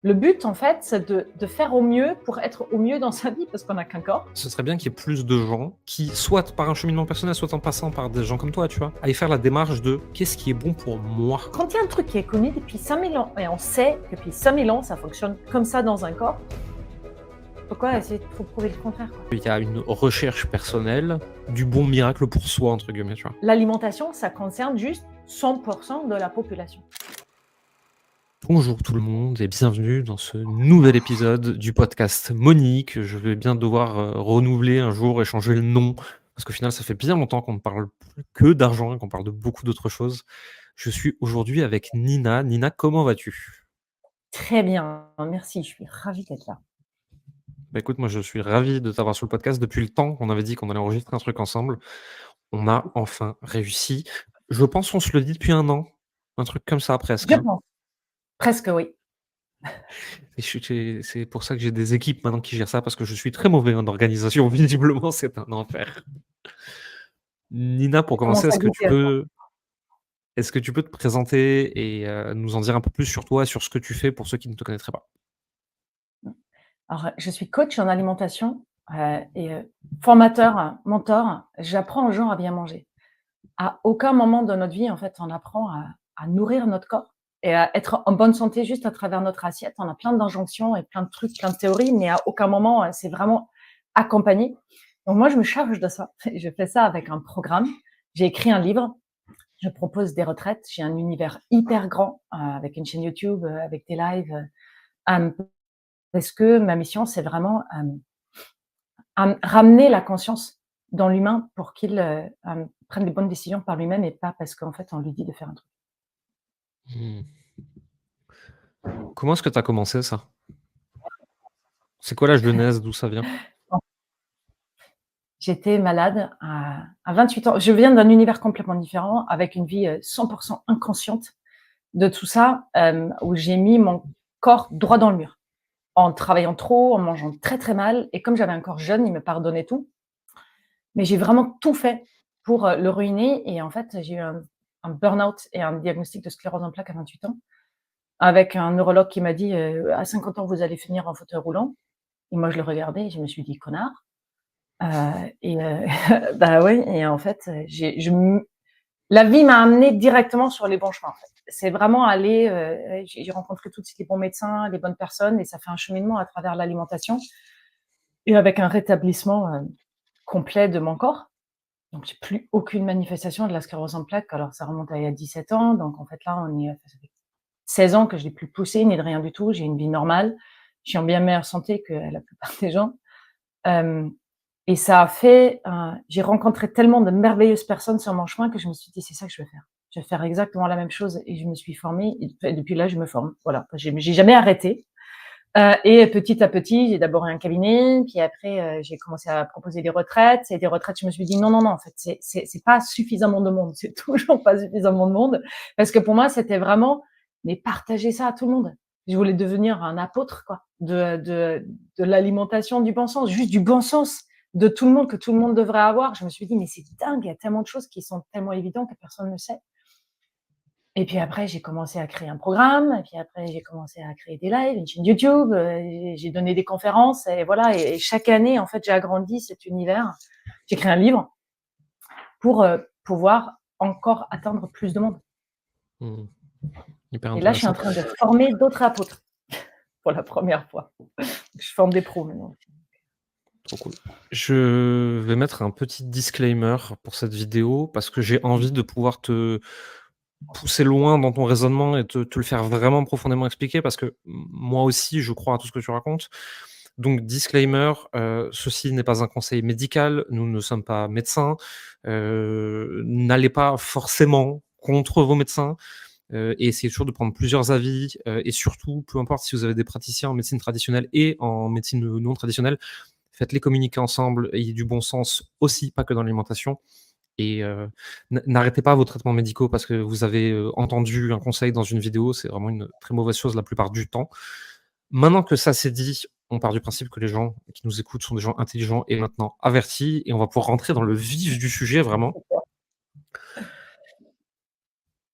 Le but, en fait, c'est de faire au mieux pour être au mieux dans sa vie parce qu'on n'a qu'un corps. Ce serait bien qu'il y ait plus de gens qui, soit par un cheminement personnel, soit en passant par des gens comme toi, tu vois, aillent faire la démarche de qu'est-ce qui est bon pour moi. Quand il y a un truc qui est connu depuis 5000 ans, et on sait que depuis 5000 ans, ça fonctionne comme ça dans un corps, pourquoi essayer de prouver le contraire, quoi? Il y a une recherche personnelle du bon miracle pour soi, entre guillemets, tu vois. L'alimentation, ça concerne juste 100% de la population. Bonjour tout le monde et bienvenue dans ce nouvel épisode du podcast Monique. Je vais bien devoir renouveler un jour et changer le nom parce qu'au final, ça fait bien longtemps qu'on ne parle plus que d'argent et qu'on parle de beaucoup d'autres choses. Je suis aujourd'hui avec Nina. Nina, comment vas-tu? Très bien, merci, je suis ravie d'être là. Bah écoute, moi je suis ravi de t'avoir sur le podcast depuis le temps qu'on avait dit qu'on allait enregistrer un truc ensemble. On a enfin réussi. Je pense qu'on se le dit depuis un an, un truc comme ça presque, Je hein. pense, presque oui. Et c'est pour ça que j'ai des équipes maintenant qui gèrent ça, parce que je suis très mauvais en organisation. Visiblement, c'est un enfer. Nina, pour J'ai commencer, commencé à goûter à ça. est-ce que tu peux te présenter et nous en dire un peu plus sur toi, sur ce que tu fais pour ceux qui ne te connaîtraient pas? Alors, je suis coach en alimentation et formateur, mentor. J'apprends aux gens à bien manger. À aucun moment de notre vie, en fait, on apprend à nourrir notre corps et à être en bonne santé juste à travers notre assiette. On a plein d'injonctions et plein de trucs, plein de théories, mais à aucun moment, c'est vraiment accompagné. Donc moi, je me charge de ça. Je fais ça avec un programme. J'ai écrit un livre. Je propose des retraites. J'ai un univers hyper grand avec une chaîne YouTube, avec des lives. Parce que ma mission, c'est vraiment ramener la conscience dans l'humain pour qu'il prenne les bonnes décisions par lui-même et pas parce qu'en fait, on lui dit de faire un truc. Mmh. Comment est-ce que tu as commencé ça? C'est quoi la genèse? D'où ça vient? J'étais malade à 28 ans. Je viens d'un univers complètement différent, avec une vie 100% inconsciente de tout ça, où j'ai mis mon corps droit dans le mur, en travaillant trop, en mangeant très très mal. Et comme j'avais un corps jeune, il me pardonnait tout. Mais j'ai vraiment tout fait pour le ruiner. Et en fait, j'ai eu un burn-out et un diagnostic de sclérose en plaques à 28 ans, avec un neurologue qui m'a dit à 50 ans, vous allez finir en fauteuil roulant. Et moi, je le regardais et je me suis dit, connard. Bah oui, et en fait, la vie m'a amenée directement sur les bons chemins, en fait. C'est vraiment aller, j'ai rencontré tout de suite les bons médecins, les bonnes personnes, et ça fait un cheminement à travers l'alimentation et avec un rétablissement complet de mon corps. Donc, j'ai plus aucune manifestation de la sclérose en plaques. Alors, ça remonte à il y a 17 ans. Donc, en fait, là, ça fait 16 ans que je l'ai plus poussé, ni de rien du tout. J'ai une vie normale. Je suis en bien meilleure santé que la plupart des gens. Et ça a fait, j'ai rencontré tellement de merveilleuses personnes sur mon chemin que je me suis dit: «C'est ça que je veux faire. Je vais faire exactement la même chose», et je me suis formée et depuis là, je me forme. Voilà, j'ai jamais arrêté, et petit à petit, j'ai d'abord eu un cabinet, puis après, j'ai commencé à proposer des retraites, et des retraites, je me suis dit: «Non, non, non, en fait, c'est pas suffisamment de monde, c'est toujours pas suffisamment de monde», parce que pour moi, c'était vraiment, mais partager ça à tout le monde. Je voulais devenir un apôtre, quoi, de l'alimentation du bon sens, juste du bon sens de tout le monde, que tout le monde devrait avoir. Je me suis dit: «Mais c'est dingue, il y a tellement de choses qui sont tellement évidentes que personne ne sait». Et puis après, j'ai commencé à créer un programme, et puis après, j'ai commencé à créer des lives, une chaîne YouTube, j'ai donné des conférences, et voilà, et chaque année, en fait, j'ai agrandi cet univers. J'ai créé un livre pour pouvoir encore atteindre plus de monde. Mmh. Hyper Et là, je suis en intéressant. train de former d'autres apôtres pour la première fois. Je forme des pros maintenant. Trop cool. Je vais mettre un petit disclaimer pour cette vidéo parce que j'ai envie de pouvoir te pousser loin dans ton raisonnement et te le faire vraiment profondément expliquer parce que moi aussi, je crois à tout ce que tu racontes. Donc disclaimer, ceci n'est pas un conseil médical, nous ne sommes pas médecins, n'allez pas forcément contre vos médecins, et essayez toujours de prendre plusieurs avis, et surtout, peu importe si vous avez des praticiens en médecine traditionnelle et en médecine non traditionnelle, faites-les communiquer ensemble, ayez du bon sens aussi, pas que dans l'alimentation. Et n'arrêtez pas vos traitements médicaux parce que vous avez entendu un conseil dans une vidéo, c'est vraiment une très mauvaise chose la plupart du temps. Maintenant que ça c'est dit, on part du principe que les gens qui nous écoutent sont des gens intelligents et maintenant avertis, et on va pouvoir rentrer dans le vif du sujet vraiment.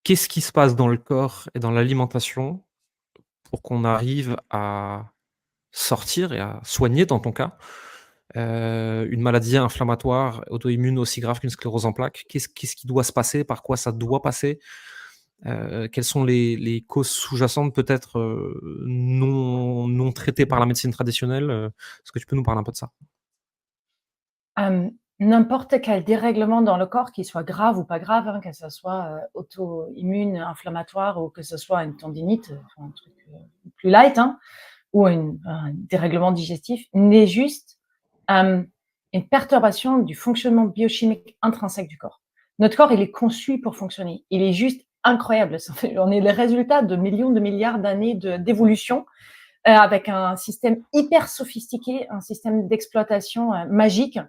Qu'est-ce qui se passe dans le corps et dans l'alimentation pour qu'on arrive à sortir et à soigner, dans ton cas, une maladie inflammatoire auto-immune aussi grave qu'une sclérose en plaques? Qu'est-ce qui doit se passer? Par quoi ça doit passer? Quelles sont les causes sous-jacentes peut-être, non traitées par la médecine traditionnelle? Est-ce que tu peux nous parler un peu de ça? N'importe quel dérèglement dans le corps, qu'il soit grave ou pas grave, hein, que ça soit, auto-immune, inflammatoire ou que ce soit une tendinite, enfin un truc, plus light, hein, ou un dérèglement digestif, n'est juste, une perturbation du fonctionnement biochimique intrinsèque du corps. Notre corps, il est conçu pour fonctionner. Il est juste incroyable. On est le résultat de millions de milliards d'années d'évolution, avec un système hyper sophistiqué, un système d'exploitation, magique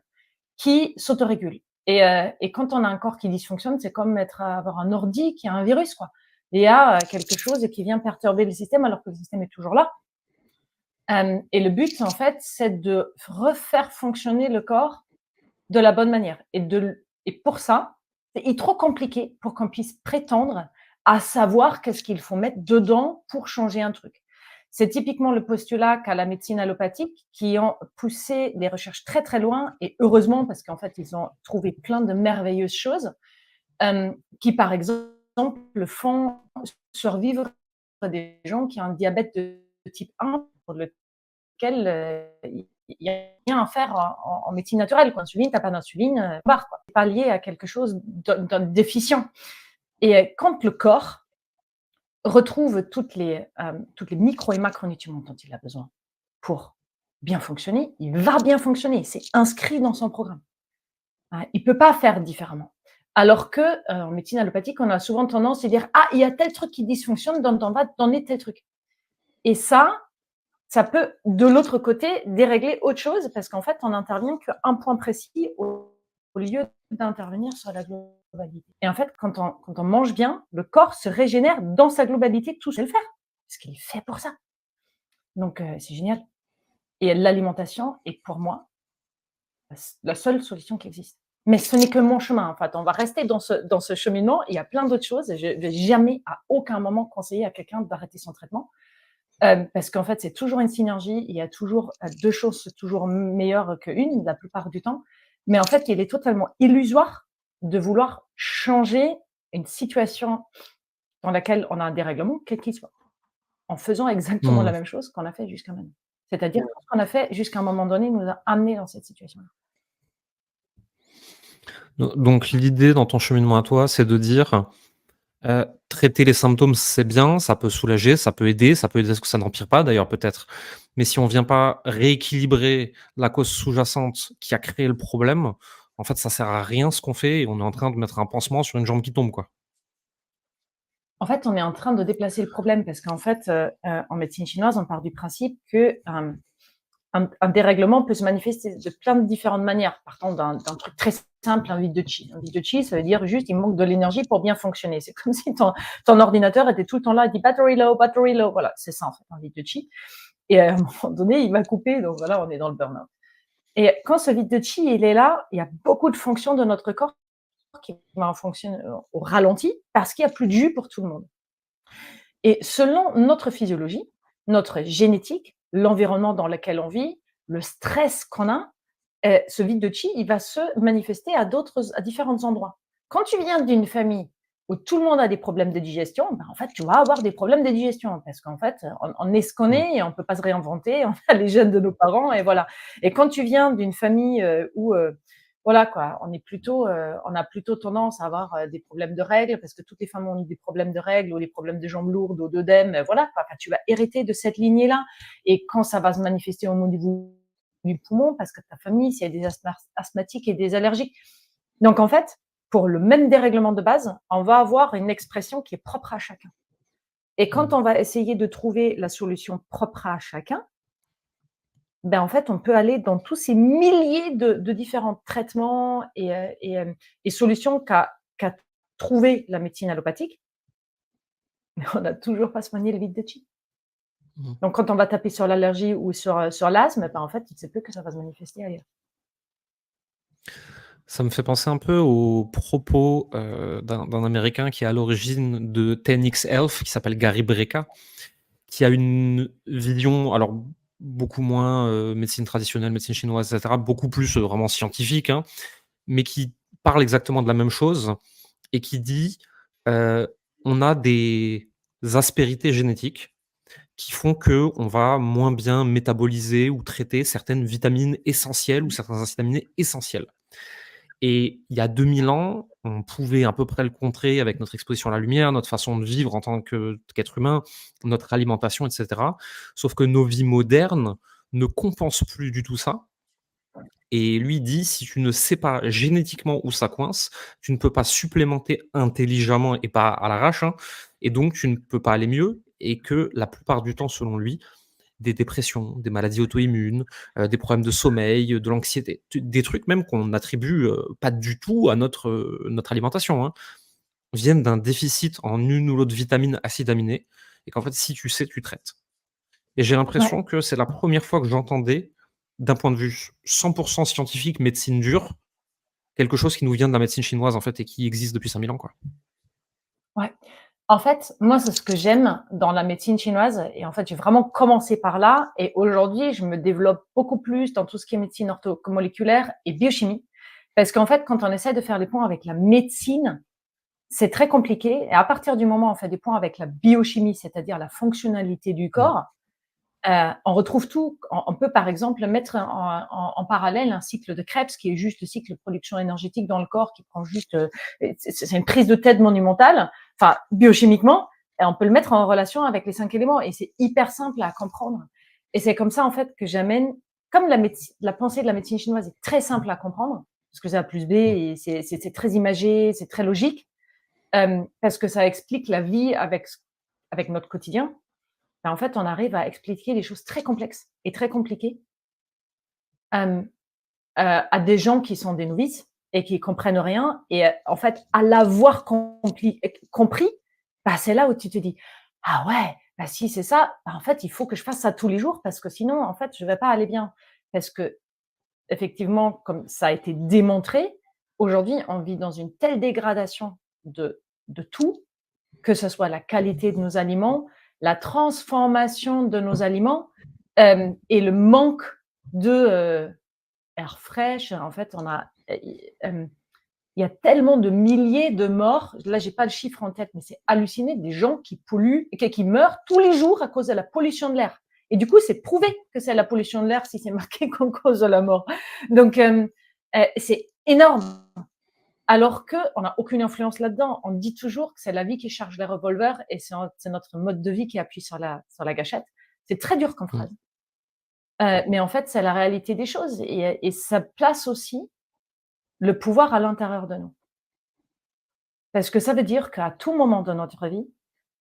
qui s'autorégule. Et quand on a un corps qui dysfonctionne, c'est comme avoir un ordi qui a un virus, quoi. Il y a quelque chose qui vient perturber le système alors que le système est toujours là. Et le but, en fait, c'est de refaire fonctionner le corps de la bonne manière. Et pour ça, c'est trop compliqué pour qu'on puisse prétendre à savoir qu'est-ce qu'il faut mettre dedans pour changer un truc. C'est typiquement le postulat qu'a la médecine allopathique, qui ont poussé les recherches très très loin, et heureusement parce qu'en fait ils ont trouvé plein de merveilleuses choses, qui par exemple font survivre des gens qui ont un diabète de type 1 pour lequel il n'y a rien à faire en médecine naturelle. Insuline, t'as pas d'insuline, barre, quoi. C'est pas lié à quelque chose de déficient. Et quand le corps retrouve toutes les micro et macronutriments dont il a besoin pour bien fonctionner, il va bien fonctionner. C'est inscrit dans son programme. Il peut pas faire différemment. Alors que en médecine allopathique, on a souvent tendance à dire il y a tel truc qui dysfonctionne, donc on va donner tel truc. Et ça peut, de l'autre côté, dérégler autre chose parce qu'en fait, on n'intervient qu'à un point précis au lieu d'intervenir sur la globalité. Et en fait, quand on mange bien, le corps se régénère dans sa globalité, tout sait le faire, parce qu'il est fait pour ça. Donc, c'est génial. Et l'alimentation est pour moi la seule solution qui existe. Mais ce n'est que mon chemin. En fait, on va rester dans ce cheminement. Il y a plein d'autres choses. Je ne vais jamais, à aucun moment, conseiller à quelqu'un d'arrêter son traitement. Parce qu'en fait, c'est toujours une synergie. Il y a toujours deux choses toujours meilleures qu'une, la plupart du temps. Mais en fait, il est totalement illusoire de vouloir changer une situation dans laquelle on a un dérèglement, quel qu'il soit, en faisant exactement la même chose qu'on a fait jusqu'à maintenant. C'est-à-dire que ce qu'on a fait jusqu'à un moment donné nous a amenés dans cette situation-là. Donc l'idée dans ton cheminement à toi, c'est de dire, traiter les symptômes, c'est bien, ça peut soulager, ça peut aider à ce que ça n'empire pas d'ailleurs peut-être. Mais si on vient pas rééquilibrer la cause sous-jacente qui a créé le problème, en fait, ça sert à rien ce qu'on fait et on est en train de mettre un pansement sur une jambe qui tombe, quoi. En fait, on est en train de déplacer le problème parce qu'en fait, en médecine chinoise, on part du principe que, un dérèglement peut se manifester de plein de différentes manières. Partant d'un truc très simple, un vide de chi. Un vide de chi, ça veut dire juste il manque de l'énergie pour bien fonctionner. C'est comme si ton ordinateur était tout le temps là, il dit battery low, battery low. Voilà, c'est ça en fait, un vide de chi. Et à un moment donné, il va couper, donc voilà, on est dans le burn-out. Et quand ce vide de chi, il est là, il y a beaucoup de fonctions de notre corps qui vont fonctionner au ralenti parce qu'il n'y a plus de jus pour tout le monde. Et selon notre physiologie, notre génétique, l'environnement dans lequel on vit, le stress qu'on a, ce vide de chi, il va se manifester à différents endroits. Quand tu viens d'une famille où tout le monde a des problèmes de digestion, ben en fait, tu vas avoir des problèmes de digestion parce qu'en fait, on est ce qu'on est et on peut pas se réinventer. On a les gènes de nos parents et voilà. Et quand tu viens d'une famille où voilà quoi, on a plutôt tendance à avoir des problèmes de règles parce que toutes les femmes ont eu des problèmes de règles ou des problèmes de jambes lourdes ou d'œdème, voilà quoi. Tu vas hériter de cette lignée-là. Et quand ça va se manifester au niveau du poumon, parce que ta famille, s'il y a des asthmatiques et des allergiques. Donc en fait, pour le même dérèglement de base, on va avoir une expression qui est propre à chacun. Et quand on va essayer de trouver la solution propre à chacun, ben en fait, on peut aller dans tous ces milliers de différents traitements et solutions qu'a trouvé la médecine allopathique, mais on n'a toujours pas soigné le vide de chi. Donc, quand on va taper sur l'allergie ou sur l'asthme, ben en fait, il ne sait plus que ça va se manifester ailleurs. Ça me fait penser un peu aux propos, d'un Américain qui est à l'origine de 10X Health, qui s'appelle Gary Brecka, qui a une vision, alors beaucoup moins médecine traditionnelle, médecine chinoise, et cetera, beaucoup plus vraiment scientifique, hein, mais qui parle exactement de la même chose et qui dit, heu, on a des aspérités génétiques qui font que on va moins bien métaboliser ou traiter certaines vitamines essentielles ou certains acides aminés essentiels. Et il y a 2000 ans, on pouvait à peu près le contrer avec notre exposition à la lumière, notre façon de vivre en tant qu'être humain, notre alimentation, et cetera. Sauf que nos vies modernes ne compensent plus du tout ça. Et lui dit: «Si tu ne sais pas génétiquement où ça coince, tu ne peux pas supplémenter intelligemment et pas à l'arrache, hein, et donc tu ne peux pas aller mieux», et que la plupart du temps, selon lui, des dépressions, des maladies auto-immunes, des problèmes de sommeil, de l'anxiété, des trucs même qu'on attribue, pas du tout à notre alimentation, hein, viennent d'un déficit en une ou l'autre vitamine, acide aminé, et qu'en fait, si tu sais, tu traites. Et j'ai Ouais, l'impression que c'est la première fois que j'entendais, d'un point de vue 100 scientifique, médecine dure, quelque chose qui nous vient de la médecine chinoise, en fait, et qui existe depuis 5000 ans, quoi. ouais. En fait, moi, c'est ce que j'aime dans la médecine chinoise et en fait, j'ai vraiment commencé par là et aujourd'hui, je me développe beaucoup plus dans tout ce qui est médecine orthomoléculaire et biochimie. Parce qu'en fait, quand on essaie de faire les ponts avec la médecine, c'est très compliqué et à partir du moment où on fait des ponts avec la biochimie, c'est-à-dire la fonctionnalité du Mmh. corps, on retrouve tout. On peut, par exemple, mettre en parallèle un cycle de Krebs qui est juste le cycle de production énergétique dans le corps qui prend juste, c'est une prise de tête monumentale, enfin, biochimiquement, et on peut le mettre en relation avec les 5 éléments et c'est hyper simple à comprendre. Et c'est comme ça, en fait, que j'amène, comme la pensée de la médecine chinoise est très simple à comprendre, parce que c'est A plus B Mmh. et c'est très imagé, c'est très logique, parce que ça explique la vie avec notre quotidien. Ben, en fait, on arrive à expliquer des choses très complexes et très compliquées, hem, à des gens qui sont des novices et qui comprennent rien et en fait, à l'avoir compris, bah, c'est là où tu te dis: «Ah ouais, bah, si c'est ça, bah, en fait, il faut que je fasse ça tous les jours parce que sinon, en fait, je vais pas aller bien». Parce qu'effectivement, comme ça a été démontré, aujourd'hui, on vit dans une telle dégradation de tout, que ce soit la qualité de nos aliments, la transformation de nos aliments, et le manque de, air fraîche. En fait, il y a tellement de milliers de morts. Là, j'ai pas le chiffre en tête, mais c'est halluciné, des gens qui polluent qui meurent tous les jours à cause de la pollution de l'air et du coup, c'est prouvé que c'est la pollution de l'air si c'est marqué qu'on cause de la mort. Donc c'est énorme. Alors qu'on n'a aucune influence là-dedans. On dit toujours que c'est la vie qui charge les revolvers et c'est notre mode de vie qui appuie sur la gâchette. C'est très dur comme Mmh. phrase. Mais en fait, c'est la réalité des choses et ça place aussi le pouvoir à l'intérieur de nous. Parce que ça veut dire qu'à tout moment de notre vie,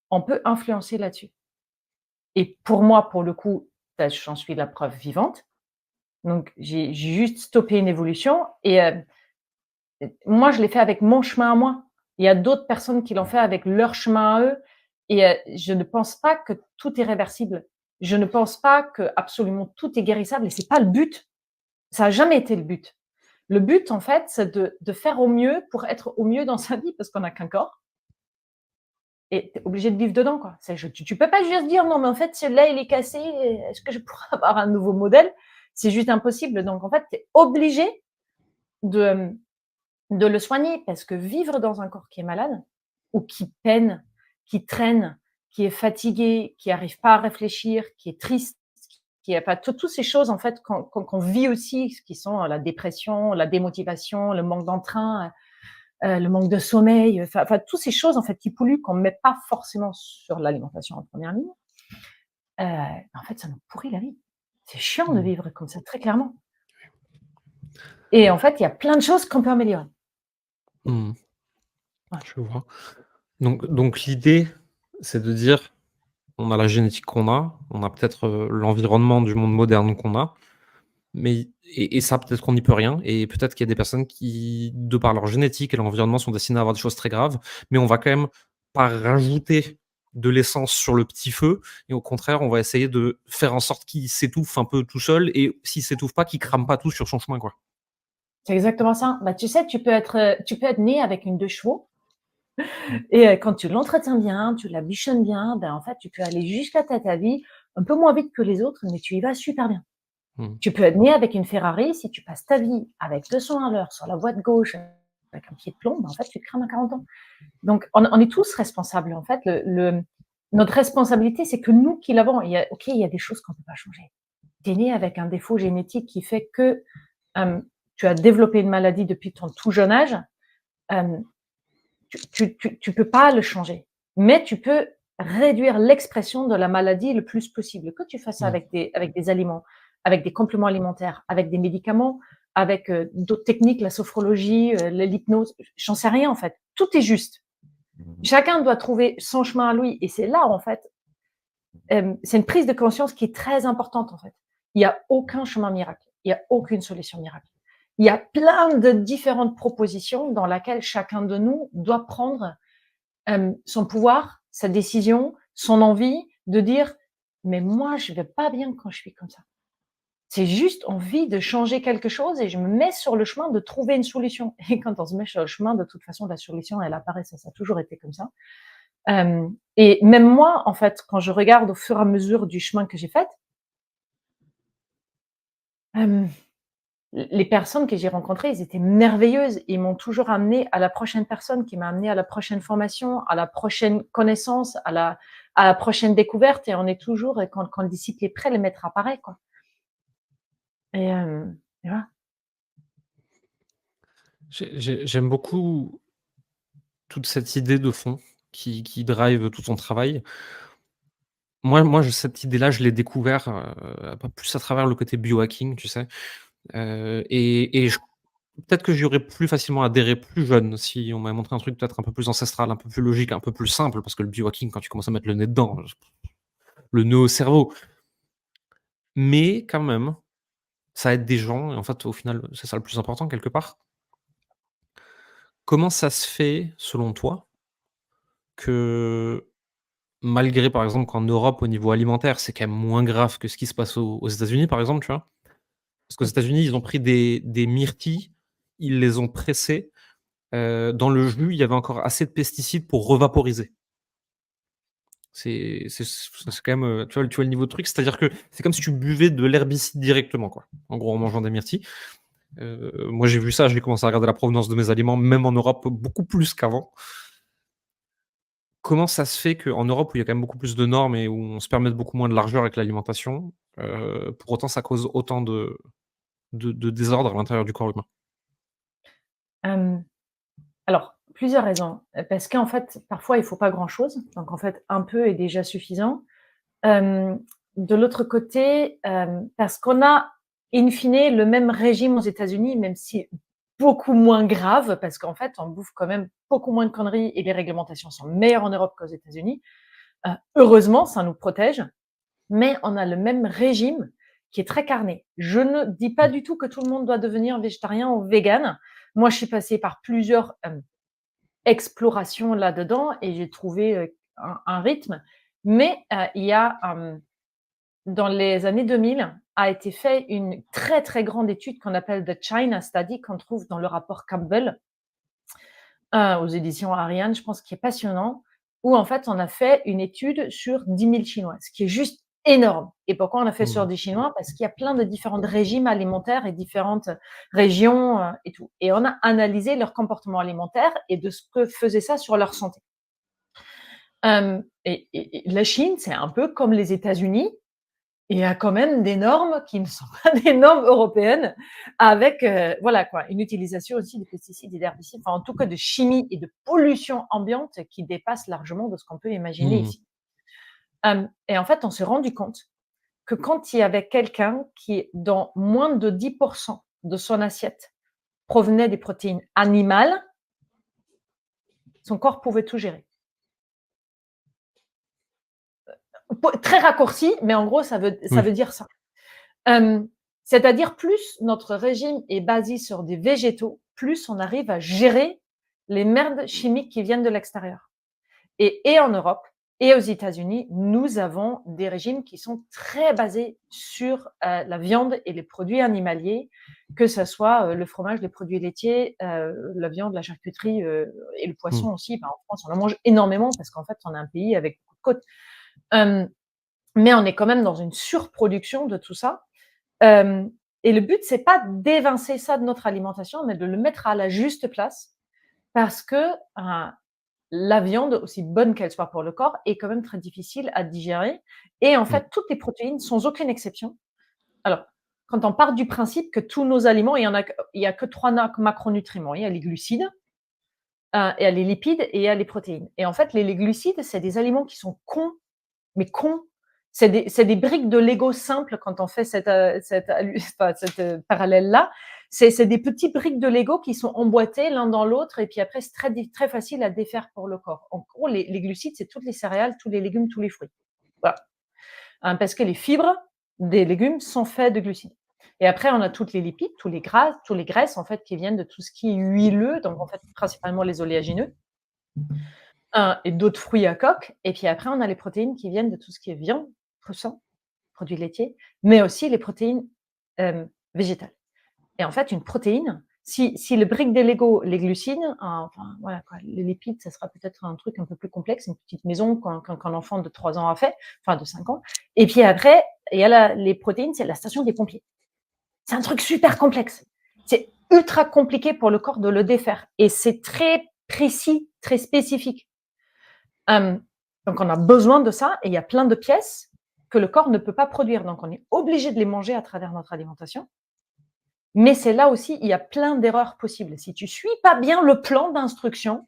on peut influencer là-dessus. Et pour moi, pour le coup, j'en suis la preuve vivante. Donc j'ai juste stoppé une évolution et moi, je l'ai fait avec mon chemin à moi. Il y a d'autres personnes qui l'ont fait avec leur chemin à eux et je ne pense pas que tout est réversible. Je ne pense pas que absolument tout est guérissable et c'est pas le but. Ça a jamais été le but. Le but, en fait, c'est de faire au mieux pour être au mieux dans sa vie parce qu'on n'a qu'un corps et tu es obligé de vivre dedans, quoi. Tu peux pas juste dire: «Non, mais en fait, celui-là, il est cassé, est-ce que je pourrais avoir un nouveau modèle?» C'est juste impossible. Donc en fait, tu es obligé de, de le soigner parce que vivre dans un corps qui est malade ou qui peine, qui traîne, qui est fatigué, qui arrive pas à réfléchir, qui est triste, qui a pas toutes ces choses en fait qu'on vit aussi, qui sont la dépression, la démotivation, le manque d'entrain, le manque de sommeil, enfin toutes ces choses en fait qui polluent, qu'on ne met pas forcément sur l'alimentation en première ligne, en fait ça nous pourrit la vie. C'est chiant de Mmh. vivre comme ça, très clairement. Et en fait, il y a plein de choses qu'on peut améliorer. Mmh. Voilà. Je vois. Donc l'idée, c'est de dire: on a la génétique qu'on a, on a peut-être, l'environnement du monde moderne qu'on a, mais et ça peut-être qu'on n'y peut rien, et peut-être qu'il y a des personnes qui, de par leur génétique et leur environnement, sont destinées à avoir des choses très graves, mais on va quand même pas rajouter de l'essence sur le petit feu, et au contraire, on va essayer de faire en sorte qu'il s'étouffe un peu tout seul, et s'il s'étouffe pas, qu'il crame pas tout sur son chemin, quoi. C'est exactement ça. Bah, tu sais, tu peux être né avec une 2 chevaux. Et quand tu l'entretiens bien, tu la bichonnes bien, ben, en fait, tu peux aller jusqu'à ta vie un peu moins vite que les autres, mais tu y vas super bien. Mmh. Tu peux être né avec une Ferrari, si tu passes ta vie avec 200 à l'heure sur la voie de gauche avec un pied de plomb, ben, en fait, tu te crames à 40 ans. Donc, on est tous responsables, en fait. Notre responsabilité, c'est que nous qui l'avons. Il y a des choses qu'on ne peut pas changer. Tu es né avec un défaut génétique qui fait que tu as développé une maladie depuis ton tout jeune âge. Euh, tu peux pas le changer, mais tu peux réduire l'expression de la maladie le plus possible. Que tu fasses ça Mmh. avec des aliments, avec des compléments alimentaires, avec des médicaments, avec d'autres techniques, la sophrologie, l'hypnose, j'en sais rien en fait. Tout est juste. Chacun doit trouver son chemin à lui, et c'est là en fait, c'est une prise de conscience qui est très importante en fait. Il n'y a aucun chemin miracle, il n'y a aucune solution miracle. Il y a plein de différentes propositions dans lesquelles chacun de nous doit prendre son pouvoir, sa décision, son envie de dire mais moi je vais pas bien quand je suis comme ça. C'est juste envie de changer quelque chose et je me mets sur le chemin de trouver une solution. Et quand on se met sur le chemin, de toute façon la solution elle apparaît, ça a toujours été comme ça. Et même moi en fait, quand je regarde au fur et à mesure du chemin que j'ai fait, euh, les personnes que j'ai rencontrées, elles étaient merveilleuses. Ils m'ont toujours amené à la prochaine personne, qui m'a amené à la prochaine formation, à la prochaine connaissance, à la prochaine découverte. Et on est toujours, quand le disciple est prêt, le maître apparaît, quoi. Et, et voilà. J'aime beaucoup toute cette idée de fond qui drive tout ton travail. Cette idée-là, je l'ai découvert, un peu plus à travers le côté biohacking, tu sais? Et je peut-être que j'y aurais plus facilement adhéré plus jeune si on m'avait montré un truc peut-être un peu plus ancestral, un peu plus logique, un peu plus simple, parce que le biohacking, quand tu commences à mettre le nez dedans, le nœud au cerveau. Mais quand même, ça aide des gens et en fait, au final, c'est ça le plus important quelque part. Comment ça se fait, selon toi, que malgré, par exemple, qu'en Europe, au niveau alimentaire, c'est quand même moins grave que ce qui se passe aux États-Unis, par exemple, tu vois? Parce qu'aux États-Unis, ils ont pris des myrtilles, ils les ont pressés, dans le jus, il y avait encore assez de pesticides pour revaporiser. C'est quand même, tu vois le niveau de truc? C'est-à-dire que c'est comme si tu buvais de l'herbicide directement, quoi, en gros, en mangeant des myrtilles. Moi, j'ai vu ça, j'ai commencé à regarder la provenance de mes aliments, même en Europe, beaucoup plus qu'avant. Comment ça se fait qu'en Europe, où il y a quand même beaucoup plus de normes et où on se permet beaucoup moins de largeur avec l'alimentation, pour autant ça cause autant de désordre à l'intérieur du corps humain? Euh, alors, plusieurs raisons. Parce qu'en fait, parfois, il faut pas grand-chose. Donc, en fait, un peu est déjà suffisant. Euh, de l'autre côté, parce qu'on a, in fine, le même régime aux États-Unis, même si beaucoup moins grave, parce qu'en fait, on bouffe quand même beaucoup moins de conneries et les réglementations sont meilleures en Europe qu'aux États-Unis. Heureusement, ça nous protège, mais on a le même régime qui est très carné. Je ne dis pas Mmh. du tout que tout le monde doit devenir végétarien ou vegan. Moi, je suis passée par plusieurs explorations là-dedans et j'ai trouvé un rythme. Mais il y a dans les années 2000, a été fait une très, très grande étude qu'on appelle The China Study, qu'on trouve dans le rapport Campbell, aux éditions Ariane, je pense, qui est passionnant, où en fait, on a fait une étude sur 10 000 Chinois, ce qui est juste énorme. Et pourquoi on a fait sur Mmh. des Chinois? Parce qu'il y a plein de différents régimes alimentaires et différentes régions et tout. Et on a analysé leur comportement alimentaire et de ce que faisait ça sur leur santé. Et la Chine, c'est un peu comme les États-Unis, il y a quand même des normes qui ne sont pas des normes européennes avec, voilà quoi, une utilisation aussi de pesticides et d'herbicides, enfin en tout cas de chimie et de pollution ambiante qui dépasse largement de ce qu'on peut imaginer Mmh. ici. Et en fait, on s'est rendu compte que quand il y avait quelqu'un qui, dans moins de 10% de son assiette, provenait des protéines animales, son corps pouvait tout gérer. Très raccourci, mais en gros, ça Oui. veut dire ça. Euh, C'est-à-dire, plus notre régime est basé sur des végétaux, plus on arrive à gérer les merdes chimiques qui viennent de l'extérieur. Et en Europe, Et aux États-Unis, nous avons des régimes qui sont très basés sur la viande et les produits animaliers, que ce soit le fromage, les produits laitiers, la viande, la charcuterie et le poisson aussi. En France, on en mange énormément parce qu'en fait, on est un pays avec beaucoup de côtes. Mais on est quand même dans une surproduction de tout ça. Et le but, c'est pas d'évincer ça de notre alimentation, mais de le mettre à la juste place parce que la viande, aussi bonne qu'elle soit pour le corps, est quand même très difficile à digérer. Et en fait, toutes les protéines, sans aucune exception. Alors, quand on part du principe que tous nos aliments, il y a que 3 macronutriments. Il y a les glucides, il y a les lipides et il y a les protéines. Et en fait, les glucides, c'est des aliments qui sont cons, mais cons. C'est des briques de Lego simples quand on fait cette parallèle-là. C'est des petites briques de Lego qui sont emboîtées l'un dans l'autre et puis après, c'est très facile à défaire pour le corps. En gros, les glucides, c'est toutes les céréales, tous les légumes, tous les fruits. Voilà. Parce que les fibres des légumes sont faits de glucides. Et après, on a toutes les lipides, tous les gras, tous les graisses en fait qui viennent de tout ce qui est huileux, donc en fait principalement les oléagineux et d'autres fruits à coque. Et puis après, on a les protéines qui viennent de tout ce qui est viande, sang, produits laitiers, mais aussi les protéines végétales. Et en fait, une protéine, si le brique des Lego, les glucides, enfin voilà quoi, les lipides, ça sera peut-être un truc un peu plus complexe, une petite maison qu'un enfant de 3 ans a fait, enfin de 5 ans. Et puis après, il y a les protéines, c'est la station des pompiers. C'est un truc super complexe. C'est ultra compliqué pour le corps de le défaire. Et c'est très précis, très spécifique. Donc on a besoin de ça et il y a plein de pièces que le corps ne peut pas produire. Donc on est obligé de les manger à travers notre alimentation. Mais c'est là aussi, il y a plein d'erreurs possibles. Si tu suis pas bien le plan d'instruction,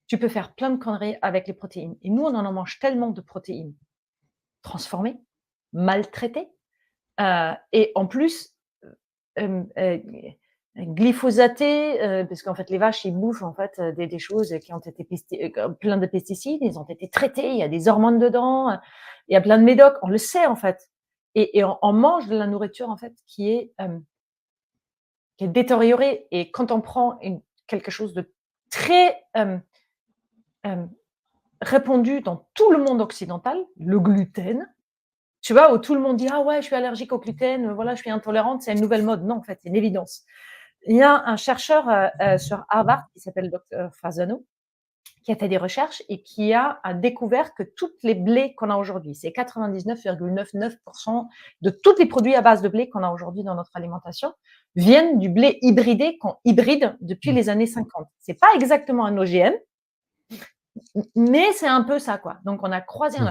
tu peux faire plein de conneries avec les protéines. Et nous, on en mange tellement de protéines transformées, maltraitées, et en plus glyphosatées, parce qu'en fait les vaches ils bouffent en fait des choses qui ont été plein de pesticides, ils ont été traités, il y a des hormones dedans, il y a plein de médocs, on le sait en fait. Et on mange de la nourriture en fait qui est détériorée. Et quand on prend quelque chose de très répandu dans tout le monde occidental, le gluten, tu vois, où tout le monde dit ah ouais, je suis allergique au gluten, voilà, je suis intolérante, c'est une nouvelle mode. Non, en fait, c'est une évidence. Il y a un chercheur sur Harvard qui s'appelle Dr. Fasano, qui a fait des recherches et qui a découvert que toutes les blés qu'on a aujourd'hui, c'est 99,99% de tous les produits à base de blé qu'on a aujourd'hui dans notre alimentation, viennent du blé hybridé qu'on hybride depuis les années 50. C'est pas exactement un OGM, mais c'est un peu ça, quoi. Donc, on a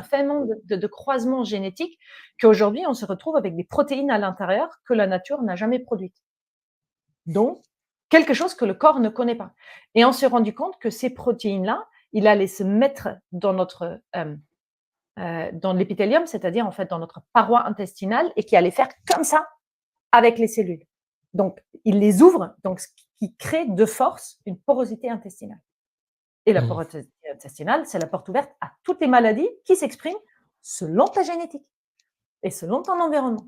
fait un nombre de croisements génétiques qu'aujourd'hui, on se retrouve avec des protéines à l'intérieur que la nature n'a jamais produites. Donc, quelque chose que le corps ne connaît pas. Et on s'est rendu compte que ces protéines-là, il allait se mettre dans notre dans l'épithélium, c'est-à-dire en fait dans notre paroi intestinale, et qui allait faire comme ça avec les cellules. Donc, il les ouvre, donc ce qui crée de force une porosité intestinale. Et la porosité intestinale, c'est la porte ouverte à toutes les maladies qui s'expriment selon ta génétique et selon ton environnement.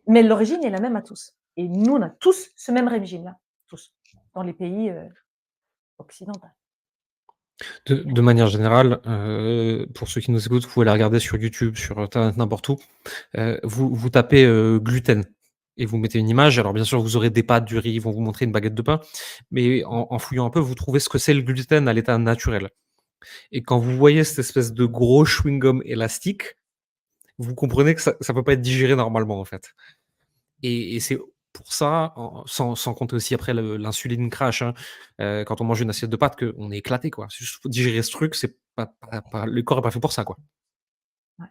Mais l'origine est la même à tous. Et nous, on a tous ce même régime-là, tous, dans les pays occidentaux. De manière générale, pour ceux qui nous écoutent, vous pouvez la regarder sur YouTube, sur internet, n'importe où. Vous tapez gluten et vous mettez une image. Alors bien sûr, vous aurez des pâtes, du riz, ils vont vous montrer une baguette de pain, mais en fouillant un peu, vous trouvez ce que c'est le gluten à l'état naturel. Et quand vous voyez cette espèce de gros chewing-gum élastique, vous comprenez que ça peut pas être digéré normalement, en fait. Et c'est pour ça, sans compter aussi après l'insuline crash, hein, quand on mange une assiette de pâtes, qu'on est éclaté, quoi. C'est juste pour digérer ce truc, c'est pas le corps est pas fait pour ça, quoi. Ouais.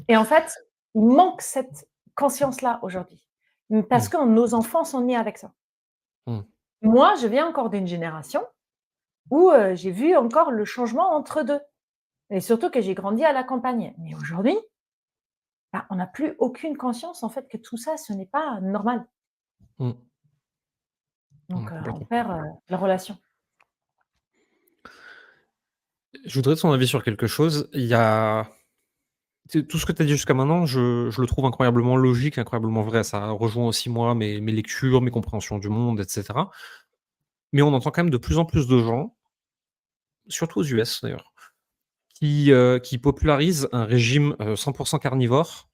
Et en fait, il manque cette conscience-là aujourd'hui, parce que nos enfants sont nés avec ça. Moi, je viens encore d'une génération où j'ai vu encore le changement entre deux. Et surtout que j'ai grandi à la campagne. Mais aujourd'hui, on n'a plus aucune conscience en fait que tout ça, ce n'est pas normal. Donc, on perd la relation. Je voudrais ton avis sur quelque chose. Il y a tout ce que tu as dit jusqu'à maintenant, je le trouve incroyablement logique, incroyablement vrai. Ça rejoint aussi moi mes lectures, mes compréhensions du monde, et cetera. Mais on entend quand même de plus en plus de gens, surtout aux US d'ailleurs, qui popularise un régime 100% carnivore,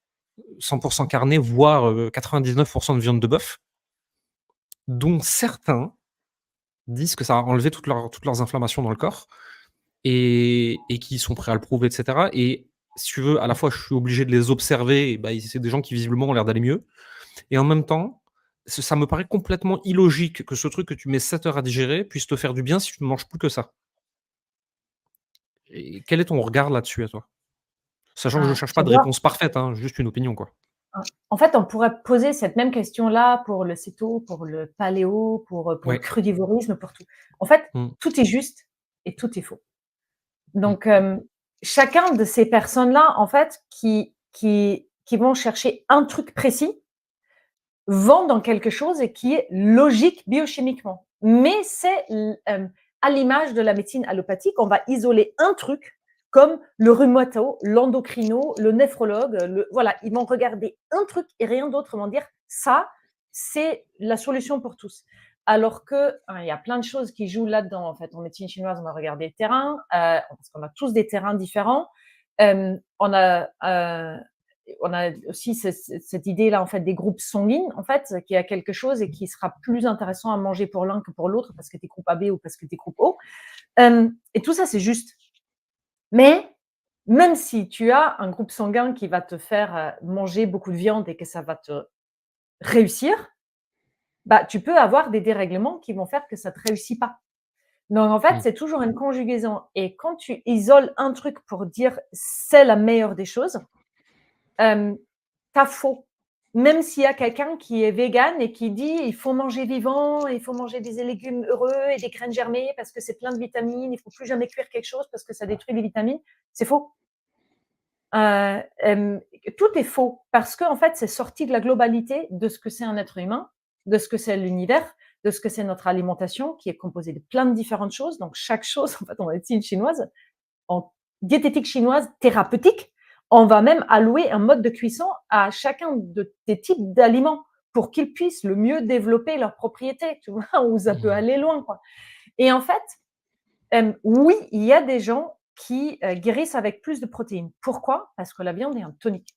100% carné, voire 99% de viande de bœuf, dont certains disent que ça a enlevé toutes leurs inflammations dans le corps et qui sont prêts à le prouver, etc. Et si tu veux, à la fois, je suis obligé de les observer, et bah, c'est des gens qui visiblement ont l'air d'aller mieux. Et en même temps, ça me paraît complètement illogique que ce truc que tu mets 7 heures à digérer puisse te faire du bien si tu ne manges plus que ça. Et quel est ton regard là-dessus à toi? Sachant que je ne cherche Tu pas de vois, réponse parfaite, hein, juste une opinion, quoi. en fait, on pourrait poser cette même question-là pour le céto, pour le paléo, pour le Ouais. crudivorisme, pour tout. En fait, Mmh. tout est juste et tout est faux. Mmh. Donc, chacun de ces personnes-là, en fait, qui vont chercher un truc précis, vont dans quelque chose et qui est logique biochimiquement. Mais c'est à l'image de la médecine allopathique, on va isoler un truc comme le rhumato, l'endocrino, le néphrologue, voilà, ils vont regarder un truc et rien d'autre, ils vont dire ça, c'est la solution pour tous. Alors que il y a plein de choses qui jouent là-dedans. En fait, en médecine chinoise, on va regarder les terrains, parce qu'on a tous des terrains différents. On a aussi cette idée-là, en fait, des groupes sanguines, en fait, qui a quelque chose et qui sera plus intéressant à manger pour l'un que pour l'autre parce que tu es groupe AB ou parce que tu es groupe O. Et tout ça, c'est juste. Mais même si tu as un groupe sanguin qui va te faire manger beaucoup de viande et que ça va te réussir, bah, tu peux avoir des dérèglements qui vont faire que ça ne te réussit pas. Donc, en fait, Mmh. c'est toujours une conjugaison. Et quand tu isoles un truc pour dire c'est la meilleure des choses, t'as faux. Même s'il y a quelqu'un qui est vegan et qui dit il faut manger vivant, il faut manger des légumes heureux et des graines germées parce que c'est plein de vitamines, il faut plus jamais cuire quelque chose parce que ça détruit les vitamines, c'est faux. Euh, euh, Tout est faux parce qu'en fait, c'est sorti de la globalité de ce que c'est un être humain, de ce que c'est l'univers, de ce que c'est notre alimentation qui est composée de plein de différentes choses. Donc, chaque chose, en fait, en médecine chinoise, en diététique chinoise thérapeutique, on va même allouer un mode de cuisson à chacun des types d'aliments pour qu'ils puissent le mieux développer leurs propriétés, tu vois, où ça peut Mmh. aller loin, quoi. Et en fait, oui, il y a des gens qui guérissent avec plus de protéines. Pourquoi? Parce que la viande est un tonique,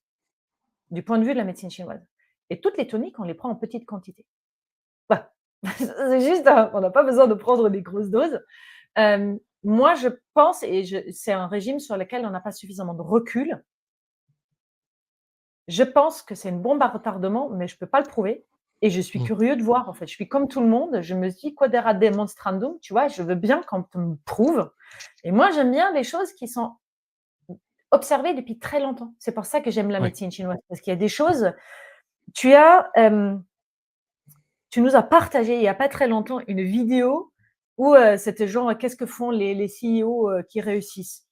du point de vue de la médecine chinoise. Et toutes les toniques, on les prend en petite quantité. Voilà. C'est juste, on n'a pas besoin de prendre des grosses doses. Moi, je pense, et c'est un régime sur lequel on n'a pas suffisamment de recul. Je pense que c'est une bombe à retardement, mais je ne peux pas le prouver. Et je suis Mmh. curieux de voir, en fait. Je suis comme tout le monde. Je me dis, quodera demonstrandum, tu vois, je veux bien qu'on me prouve. Et moi, j'aime bien les choses qui sont observées depuis très longtemps. C'est pour ça que j'aime la Ouais. médecine chinoise. Parce qu'il y a des choses. Tu nous as partagé il n'y a pas très longtemps une vidéo où c'était genre, qu'est-ce que font les CEO qui réussissent?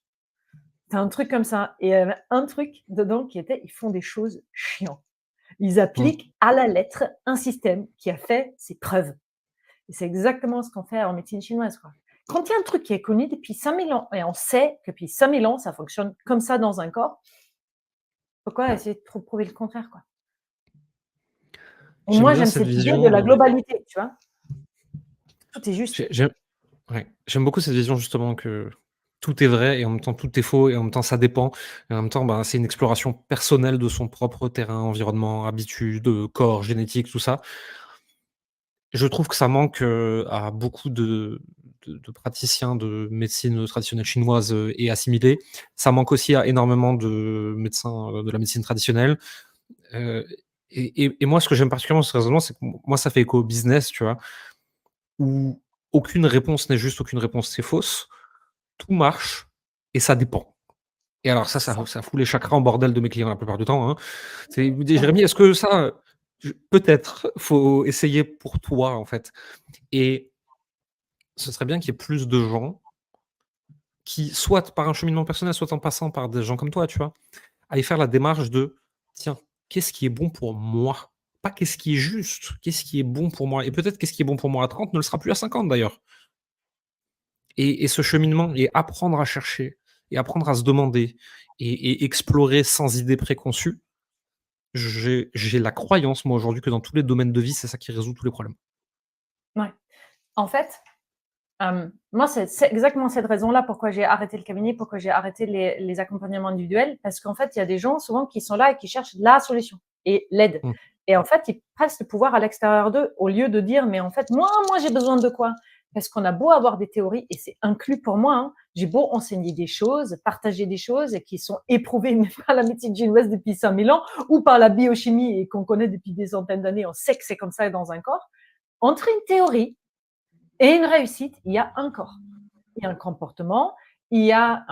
C'est un truc comme ça. Et un truc dedans qui était, ils font des choses chiantes. Ils Mmh. appliquent à la lettre un système qui a fait ses preuves. Et c'est exactement ce qu'on fait en médecine chinoise, quoi. Quand il y a un truc qui est connu depuis 5000 ans, et on sait que depuis 5000 ans, ça fonctionne comme ça dans un corps, pourquoi essayer de prouver le contraire, quoi? Et J'aime moi, bien j'aime cette cette idée de la vision, globalité, tu vois? Tout est juste. j'aime ouais, j'aime beaucoup cette vision justement que tout est vrai et en même temps tout est faux et en même temps ça dépend et en même temps, bah, c'est une exploration personnelle de son propre terrain, environnement, habitudes, corps, génétique, tout ça. Je trouve que ça manque, à beaucoup de praticiens de médecine traditionnelle chinoise, et assimilée. Ça manque aussi à énormément de médecins, de la médecine traditionnelle, heu et moi ce que j'aime particulièrement dans ce raisonnement, c'est que moi ça fait écho au business, tu vois? Où aucune réponse n'est juste, aucune réponse c'est fausse. Tout marche et ça dépend. Et alors ça, C'est ça. ça fout les chakras en bordel de mes clients la plupart du temps, hein. C'est ils me disent: Ouais. «Jérémy, est-ce que ça, je peut-être, faut essayer pour toi, en fait» et ce serait bien qu'il y ait plus de gens qui, soit par un cheminement personnel, soit en passant par des gens comme toi, tu vois? Aillent faire la démarche de: «Tiens, qu'est-ce qui est bon pour moi?» Pas qu'est-ce qui est juste, qu'est-ce qui est bon pour moi? Et peut-être qu'est-ce qui est bon pour moi à 30 ne le sera plus à 50 d'ailleurs. Et ce cheminement et apprendre à chercher et apprendre à se demander et explorer sans idée préconçue, j'ai la croyance, moi, aujourd'hui, que dans tous les domaines de vie, c'est ça qui résout tous les problèmes. Ouais. En fait, Moi, c'est exactement cette raison-là pourquoi j'ai arrêté le cabinet, pourquoi j'ai arrêté les accompagnements individuels, parce qu'en fait, il y a des gens souvent qui sont là et qui cherchent la solution et l'aide. Mmh. Et en fait, ils passent le pouvoir à l'extérieur d'eux au lieu de dire, mais en fait, moi, j'ai besoin de quoi? Parce qu'on a beau avoir des théories, et c'est inclus pour moi, hein, j'ai beau enseigner des choses, partager des choses qui sont éprouvées par la médecine chinoise depuis 5000 ans ou par la biochimie et qu'on connaît depuis des centaines d'années, on sait que c'est comme ça dans un corps. Entre une théorie et une réussite, il y a un corps, il y a un comportement, il y a